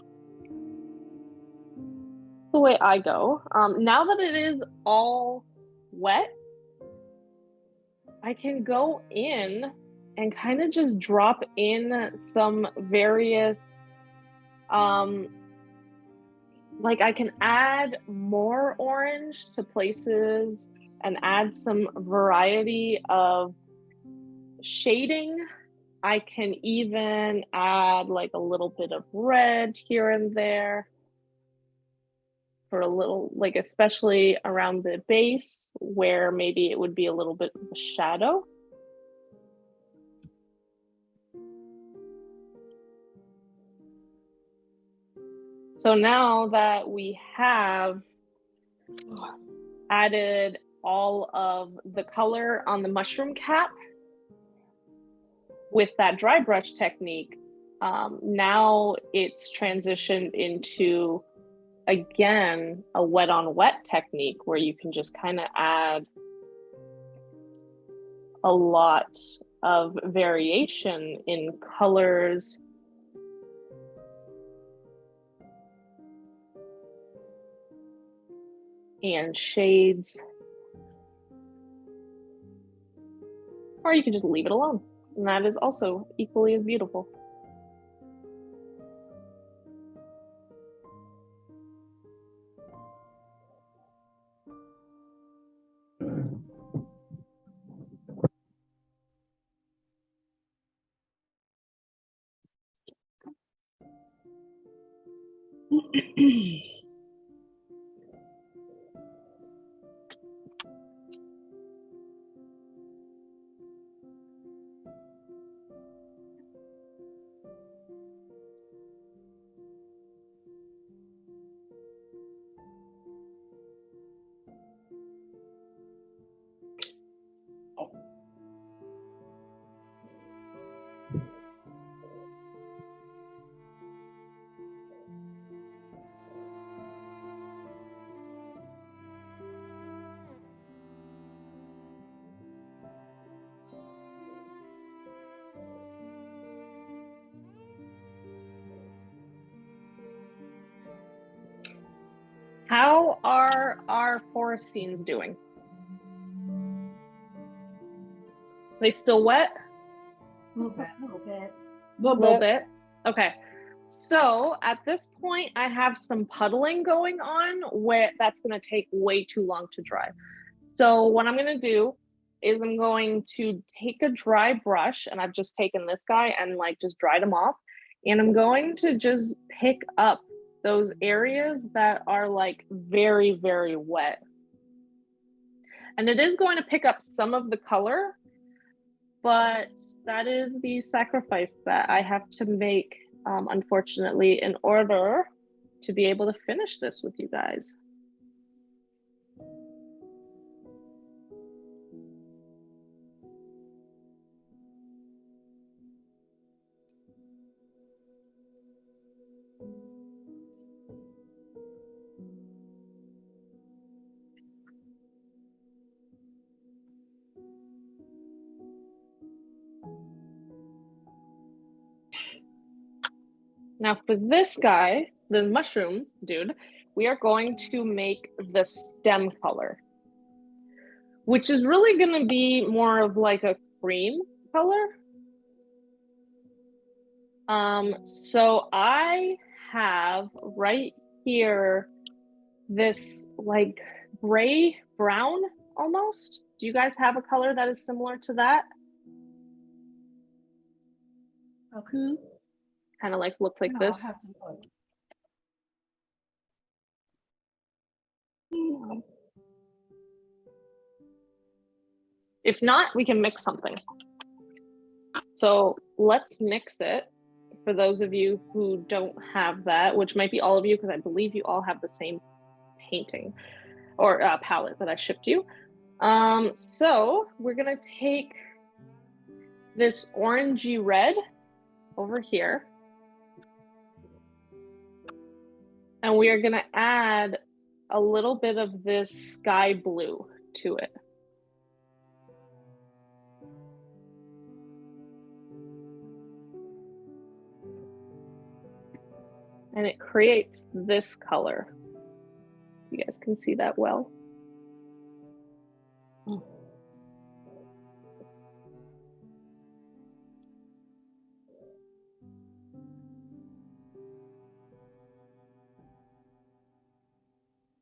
the way I go. Now that it is all wet, I can go in and kind of just drop in some various, like I can add more orange to places and add some variety of shading. I can even add like a little bit of red here and there for a little, like especially around the base where maybe it would be a little bit of a shadow. So now that we have added all of the color on the mushroom cap with that dry brush technique, now it's transitioned into, again, a wet on wet technique where you can just kind of add a lot of variation in colors and shades, or you can just leave it alone, and that is also equally as beautiful. How are our forest scenes doing? They still wet? A little bit. A little bit. Okay. So at this point, I have some puddling going on where that's going to take way too long to dry. So what I'm going to do is I'm going to take a dry brush, and I've just taken this guy and like just dried them off. And I'm going to just pick up those areas that are like very, very wet. And it is going to pick up some of the color, but that is the sacrifice that I have to make, unfortunately, in order to be able to finish this with you guys. Now for this guy, the mushroom dude, we are going to make the stem color, which is really going to be more of like a cream color. So I have right here this like gray brown almost. Do you guys have a color that is similar to that? Okay. Kind of like looks like No, this. I'll have to look. If not, we can mix something. So let's mix it for those of you who don't have that, which might be all of you, because I believe you all have the same painting or palette that I shipped you. So we're gonna take this orangey red over here, and we are gonna add a little bit of this sky blue to it. And it creates this color. You guys can see that well.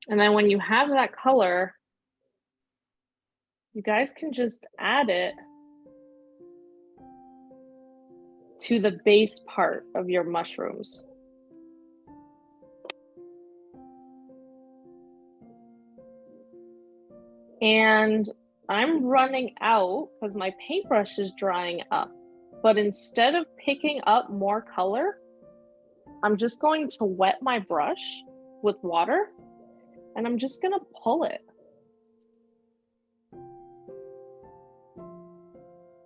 And then when you have that color, you guys can just add it to the base part of your mushrooms. And I'm running out because my paintbrush is drying up. But instead of picking up more color, I'm just going to wet my brush with water, and I'm just gonna pull it.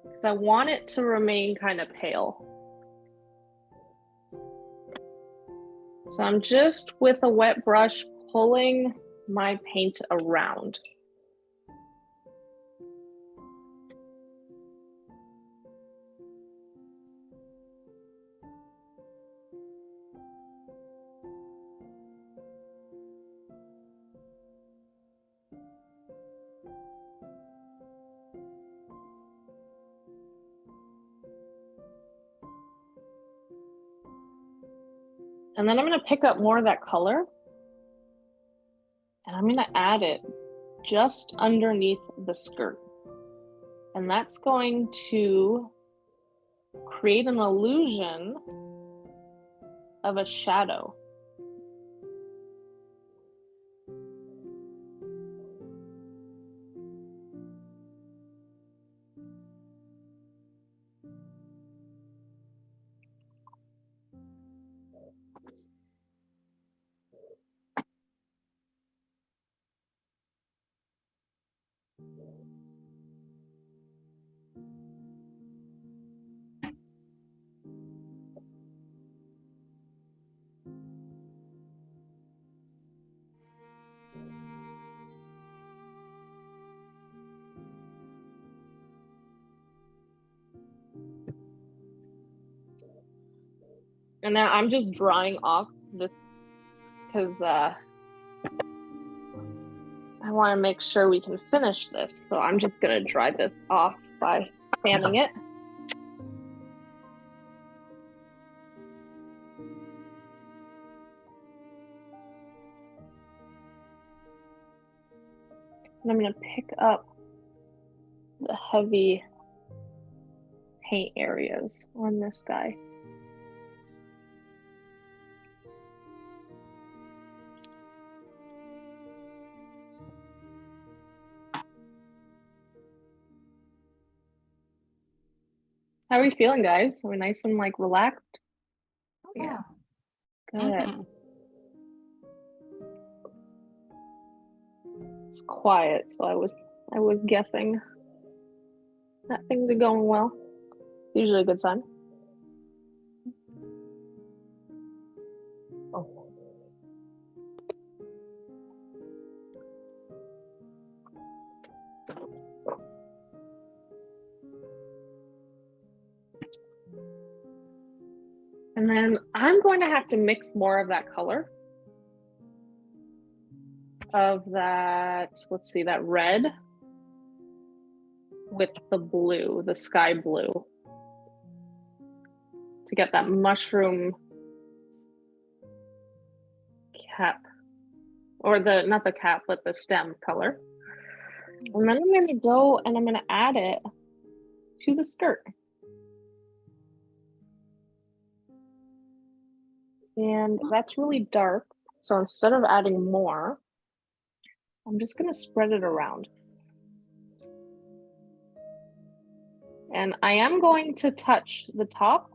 Because I want it to remain kind of pale. So I'm just with a wet brush pulling my paint around. And then I'm going to pick up more of that color, and I'm going to add it just underneath the skirt. And that's going to create an illusion of a shadow. And now I'm just drying off this because I want to make sure we can finish this. So I'm just going to dry this off by fanning it. And I'm gonna pick up the heavy paint areas on this guy. How are we feeling, guys? Are we nice and like relaxed? Yeah. Good. Mhm. It's quiet, so I was guessing that things are going well. Usually a good sign. And then I'm going to have to mix more of that color. Of that, let's see, that red with the blue, the sky blue, to get that mushroom cap, or not the cap, but the stem color. And then I'm going to go and I'm going to add it to the skirt. And that's really dark. So instead of adding more, I'm just going to spread it around. And I am going to touch the top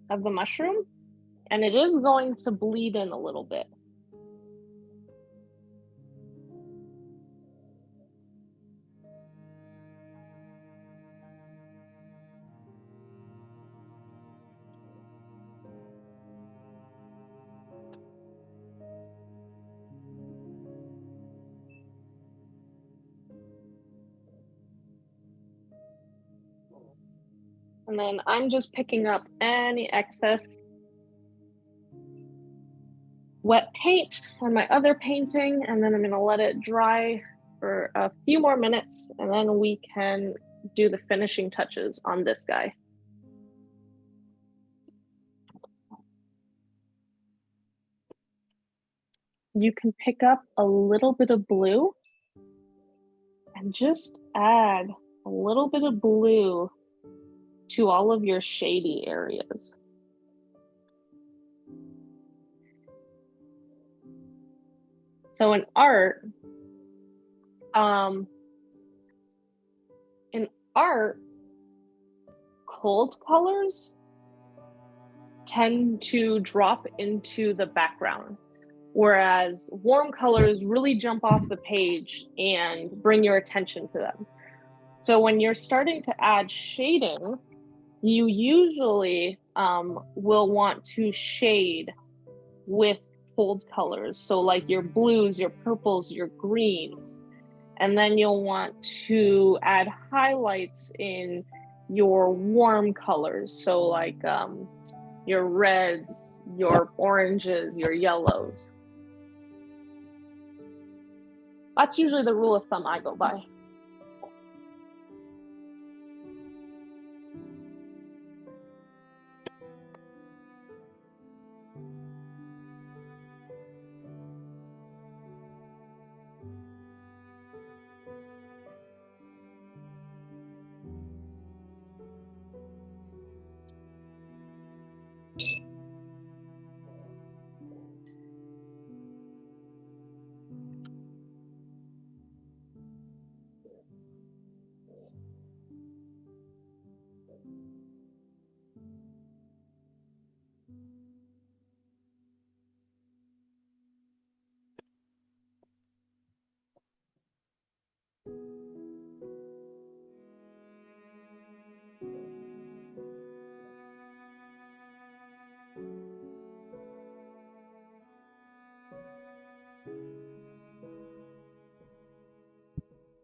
of the mushroom, and it is going to bleed in a little bit. And then I'm just picking up any excess wet paint on my other painting, and then I'm going to let it dry for a few more minutes, and then we can do the finishing touches on this guy. You can pick up a little bit of blue and just add a little bit of blue to all of your shady areas. So in art, cold colors tend to drop into the background, whereas warm colors really jump off the page and bring your attention to them. So when you're starting to add shading, you usually will want to shade with cold colors. So like your blues, your purples, your greens. And then you'll want to add highlights in your warm colors. So like your reds, your oranges, your yellows. That's usually the rule of thumb I go by.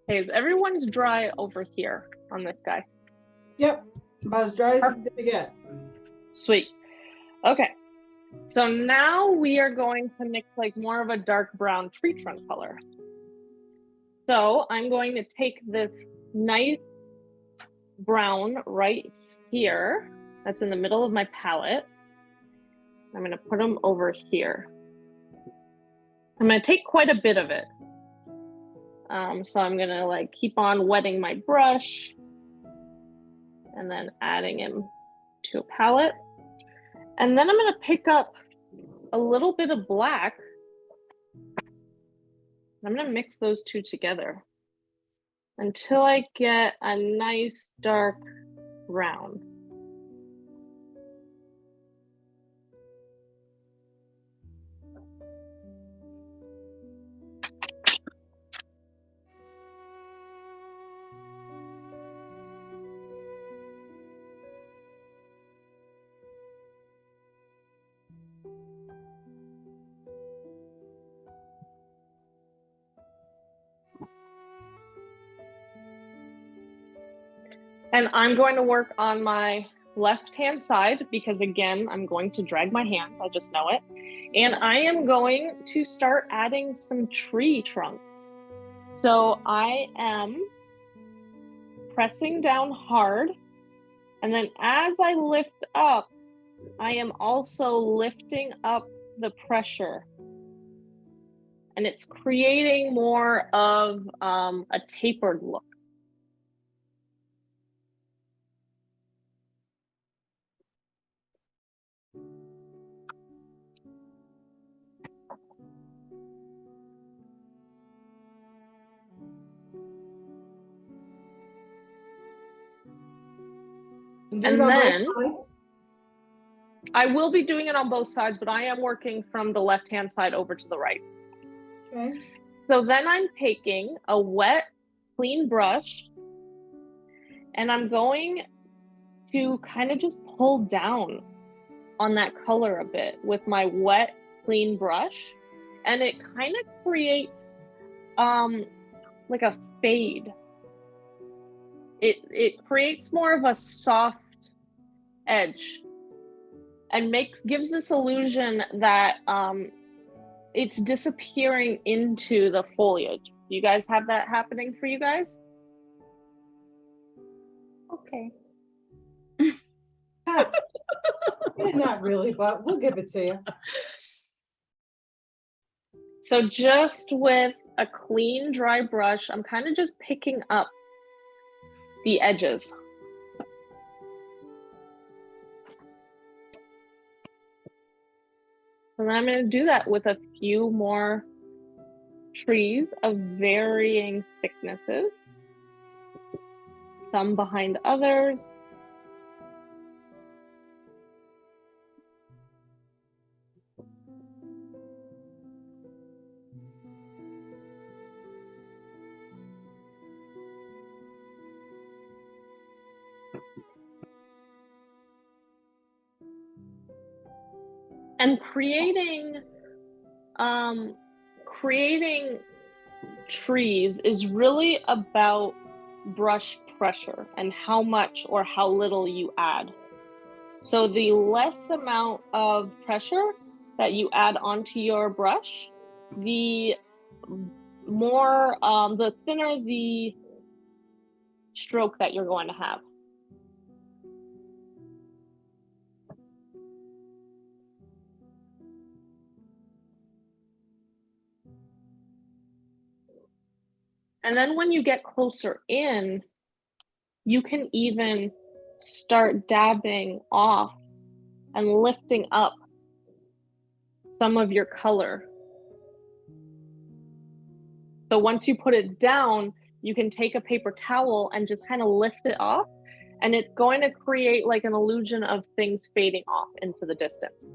Okay, everyone's dry over here on this guy. Yep, about as dry as it's gonna get. Sweet. Okay, so now we are going to mix like more of a dark brown tree trunk color. So I'm going to take this nice brown right here, that's in the middle of my palette. I'm going to put them over here. I'm going to take quite a bit of it. So I'm gonna like keep on wetting my brush and then adding him to a palette. And then I'm gonna pick up a little bit of black. I'm gonna mix those two together until I get a nice dark brown. And I'm going to work on my left-hand side because again, I'm going to drag my hand, I just know it. And I am going to start adding some tree trunks. So I am pressing down hard, and then as I lift up, I am also lifting up the pressure. And it's creating more of a tapered look. And then I will be doing it on both sides, but I am working from the left-hand side over to the right. Okay. So then I'm taking a wet, clean brush, and I'm going to kind of just pull down on that color a bit with my wet, clean brush. And it kind of creates like a fade. It creates more of a soft edge and gives this illusion that it's disappearing into the foliage. You guys have that happening for you guys? Okay. Not really, but we'll give it to you. So just with a clean, dry brush, I'm kind of just picking up the edges. And I'm going to do that with a few more trees of varying thicknesses, some behind others. And creating trees is really about brush pressure and how much or how little you add. So the less amount of pressure that you add onto your brush, the more, the thinner the stroke that you're going to have. And then when you get closer in, you can even start dabbing off and lifting up some of your color. So once you put it down, you can take a paper towel and just kind of lift it off, and it's going to create like an illusion of things fading off into the distance.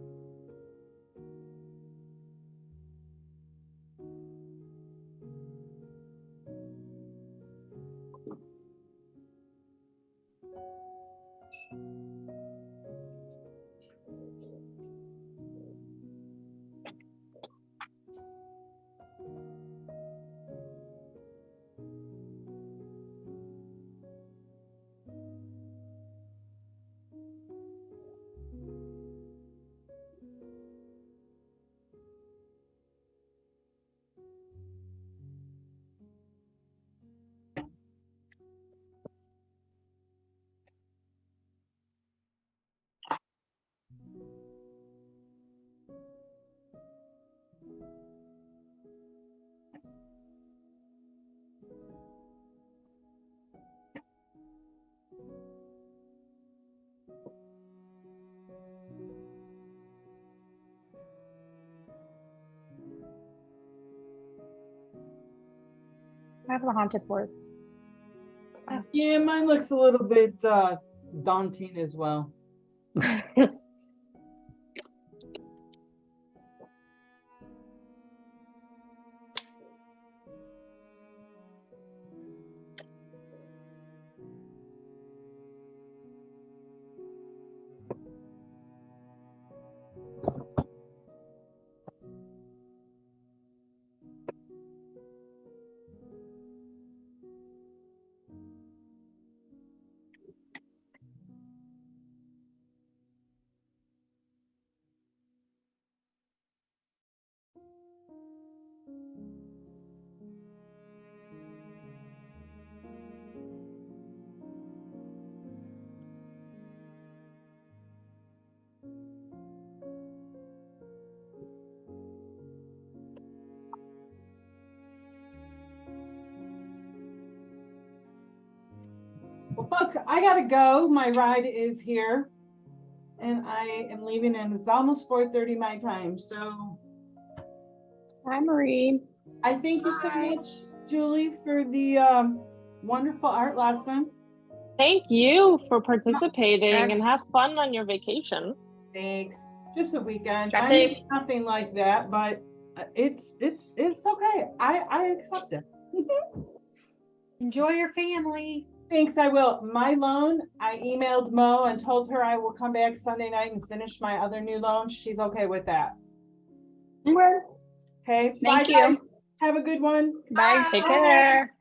I have a haunted forest. Yeah, mine looks a little bit daunting as well. Well, folks, I gotta go. My ride is here, and I am leaving, and it's almost 4:30 my time. So Hi, Marie. I thank you so much, Julie, for the wonderful art lesson. Thank you for participating That's- and have fun on your vacation. Thanks. Just a weekend. Drive I safe. mean, nothing like that, but it's okay. I accept it. Enjoy your family. Thanks, I will. My loan, I emailed Mo and told her I will come back Sunday night and finish my other new loan. She's okay with that. Okay. Okay. Thank Bye, you. guys. Have a good one. Bye. Take care.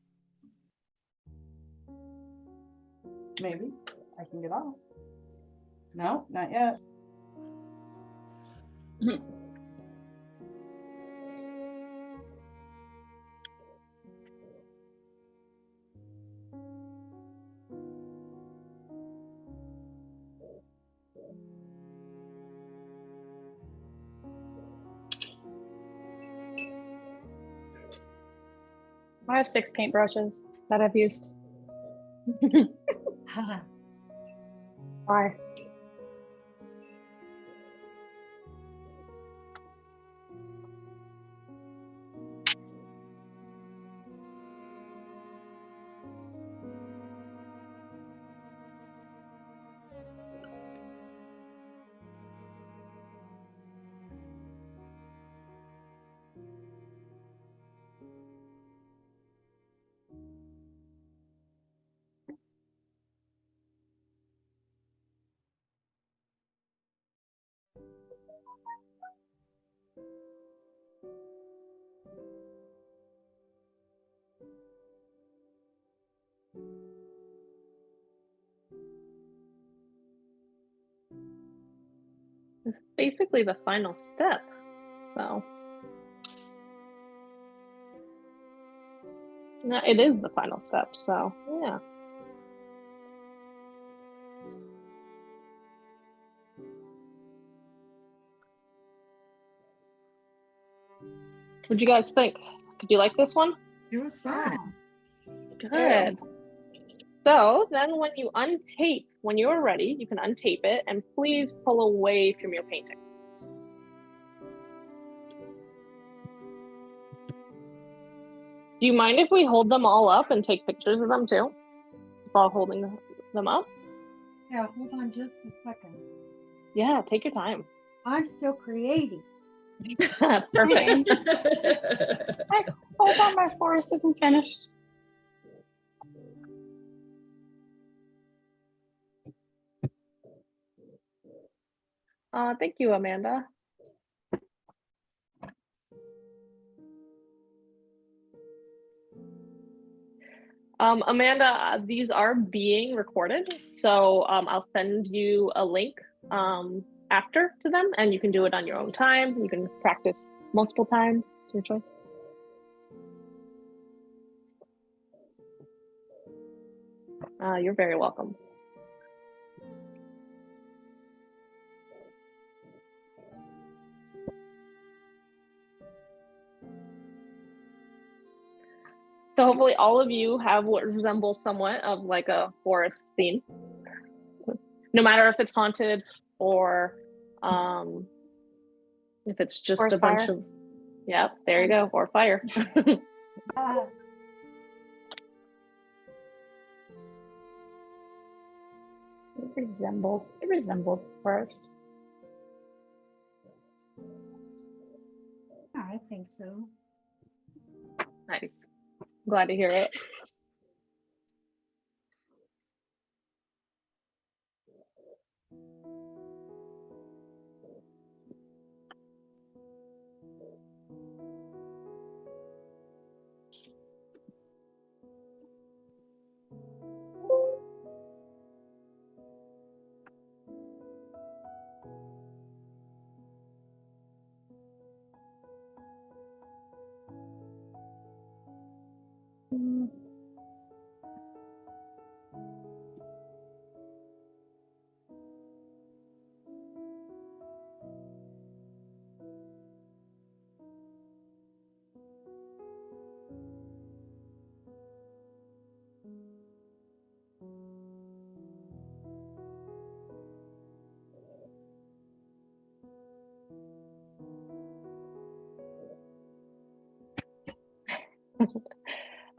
Maybe I can get off. No, not yet. I have 6 paintbrushes that I've used. Why? This is basically the final step. So yeah, it is the final step. So yeah. What'd you guys think? Did you like this one? It was fun. Good. So then when you untape, when you're ready, you can untape it and please pull away from your painting. Do you mind if we hold them all up and take pictures of them too? While holding them up? Yeah, hold on just a second. Yeah, take your time. I'm still creating. Perfect. Hold on, my forest isn't finished. Thank you, Amanda. Amanda, these are being recorded, so I'll send you a link after to them, and you can do it on your own time. You can practice multiple times. It's your choice. You're very welcome. So hopefully all of you have what resembles somewhat of like a forest scene, no matter if it's haunted or if it's just Or a bunch fire. of, yeah, there you go, or fire. It resembles forest. Yeah, I think so. Nice. Glad to hear it.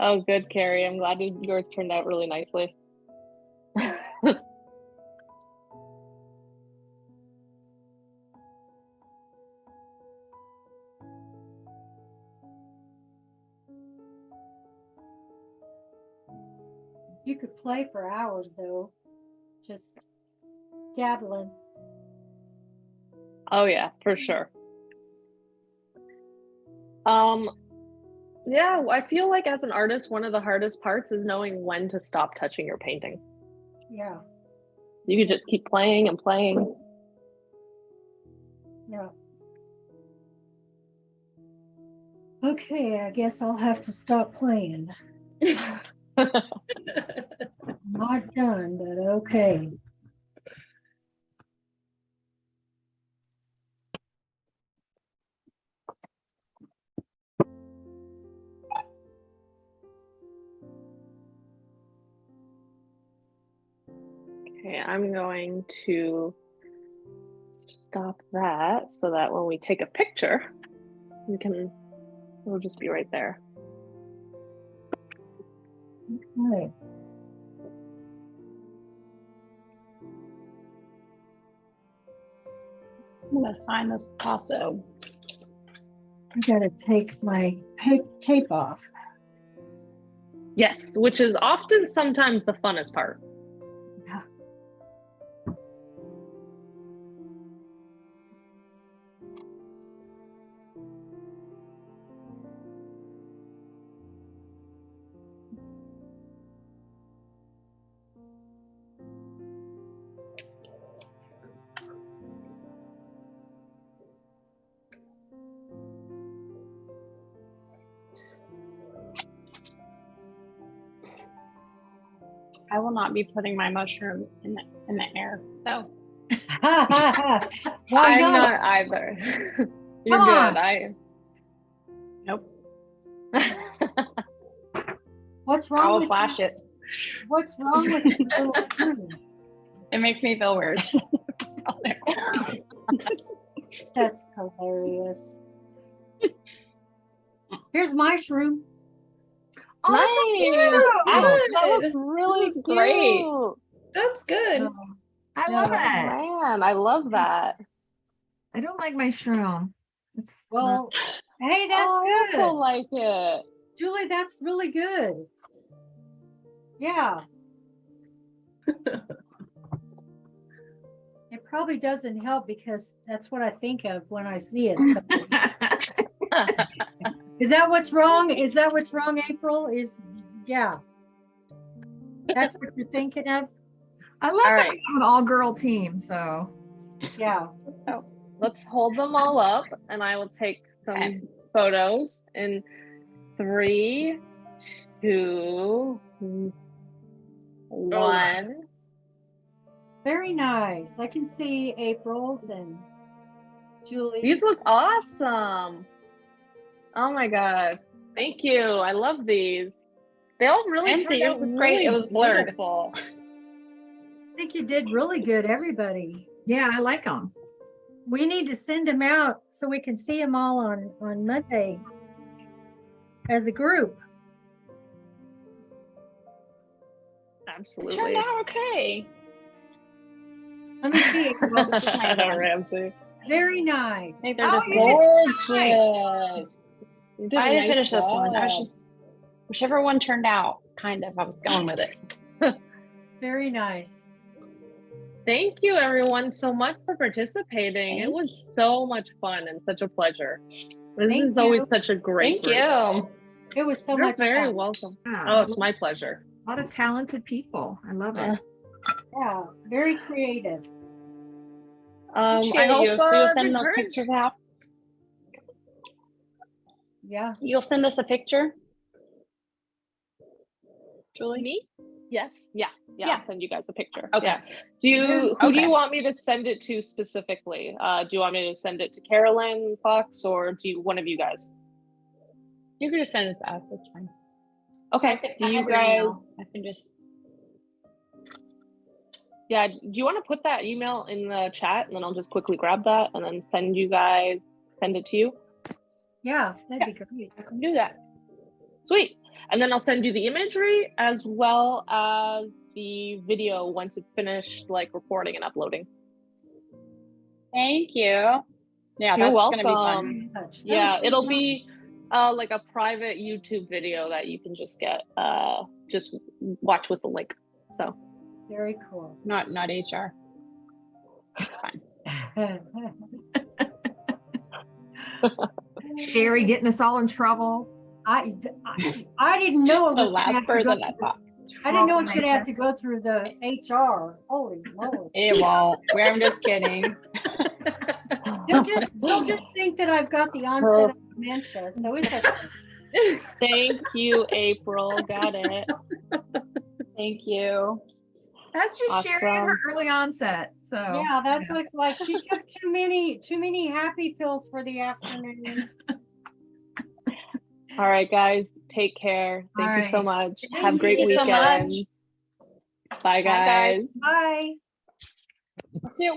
Oh, good, Carrie. I'm glad yours turned out really nicely. You could play for hours though, just dabbling. Oh yeah, for sure. Yeah, I feel like as an artist, one of the hardest parts is knowing when to stop touching your painting. Yeah, You could just keep playing and playing. yeah. Okay, I guess I'll have to stop playing. Not done, but okay. Okay, I'm going to stop that so that when we take a picture, it'll just be right there. Right. I'm gonna sign this Picasso. I gotta take my tape off. Yes, which is often sometimes the funnest part. Yeah. I will not be putting my mushroom in the air. So Why I'm not? not either. You're Come good. on. nope. What's I wrong will with flash it. What's wrong with the little screw? It makes me feel weird. That's hilarious. Here's my shroom. Oh, that's so Nice. cute. That looks really This is great. cute. That's good. I No, love no, it. Man, I love that. I don't like my shroom. It's Well, hey, that's Oh, I good. also like it. Julie, that's really good. Yeah. It probably doesn't help because that's what I think of when I see it. So, is that what's wrong? Is that what's wrong, April? Yeah. That's what you're thinking of? I love All that right. we have an all-girl team. So Yeah. Let's hold them all up and I will take some photos in 3, 2, 1. Very nice. I can see April's and Julie's. These look awesome. Oh my God. Thank you. I love these. They all really Nancy, turned yours out is great. really It was blurred. beautiful. I think you did really good, everybody. yeah, I like them. We need to send them out so we can see them all on Monday as a group. It Absolutely. turned out okay. Let me see. Well, Ramsey. very nice. I think they're Oh, just you did Gorgeous. You did a I didn't nice finish this one. I was job. just whichever one turned out, kind of. I was going with it. very nice. Thank you everyone so much for participating. It Thank was so much fun and such a pleasure. This Thank is always you. such a great Thank group. you. It was so You're much very fun. welcome. Yeah, Oh, it's my pleasure. a lot of talented people. I love it. Yeah, very creative. I Appreciate hope you. So you'll the send those courage- pictures out. Yeah. You'll send us a picture, Julie. Me? Yes. Yeah. Yeah. I'll send you guys a picture. Okay. Yeah. Who do Okay. you want me to send it to specifically? Do you want me to send it to Carolyn Fox or one of you guys? You can just send it to us. It's fine. Okay. Do you guys? I can just. Yeah. Do you want to put that email in the chat and then I'll just quickly grab that and then send it to you? Yeah, that'd be great. I can do that. Sweet. And then I'll send you the imagery as well as the video once it's finished, like recording and uploading. Thank you. Yeah, You're that's gonna be welcome. fun. That Yeah, was so it'll fun. be like a private YouTube video that you can just get, just watch with the link. So Very cool. Not HR. It's fine. Sherry getting us all in trouble. I didn't know it The was gonna last have to go person I through- thought. I didn't know it was gonna have to go through the HR. Holy moly. It won't. I'm just kidding. They'll just think that I've got the onset of dementia, so it's okay. thank you, April. Got it. Thank you. That's just Sherry and her Awesome. early onset. So Yeah, that looks like she took too many happy pills for the afternoon. All right, guys. Take care. Thank you so All much. Thank Have a great you so much. weekend. Bye, Bye, guys. guys. Bye. I'll see you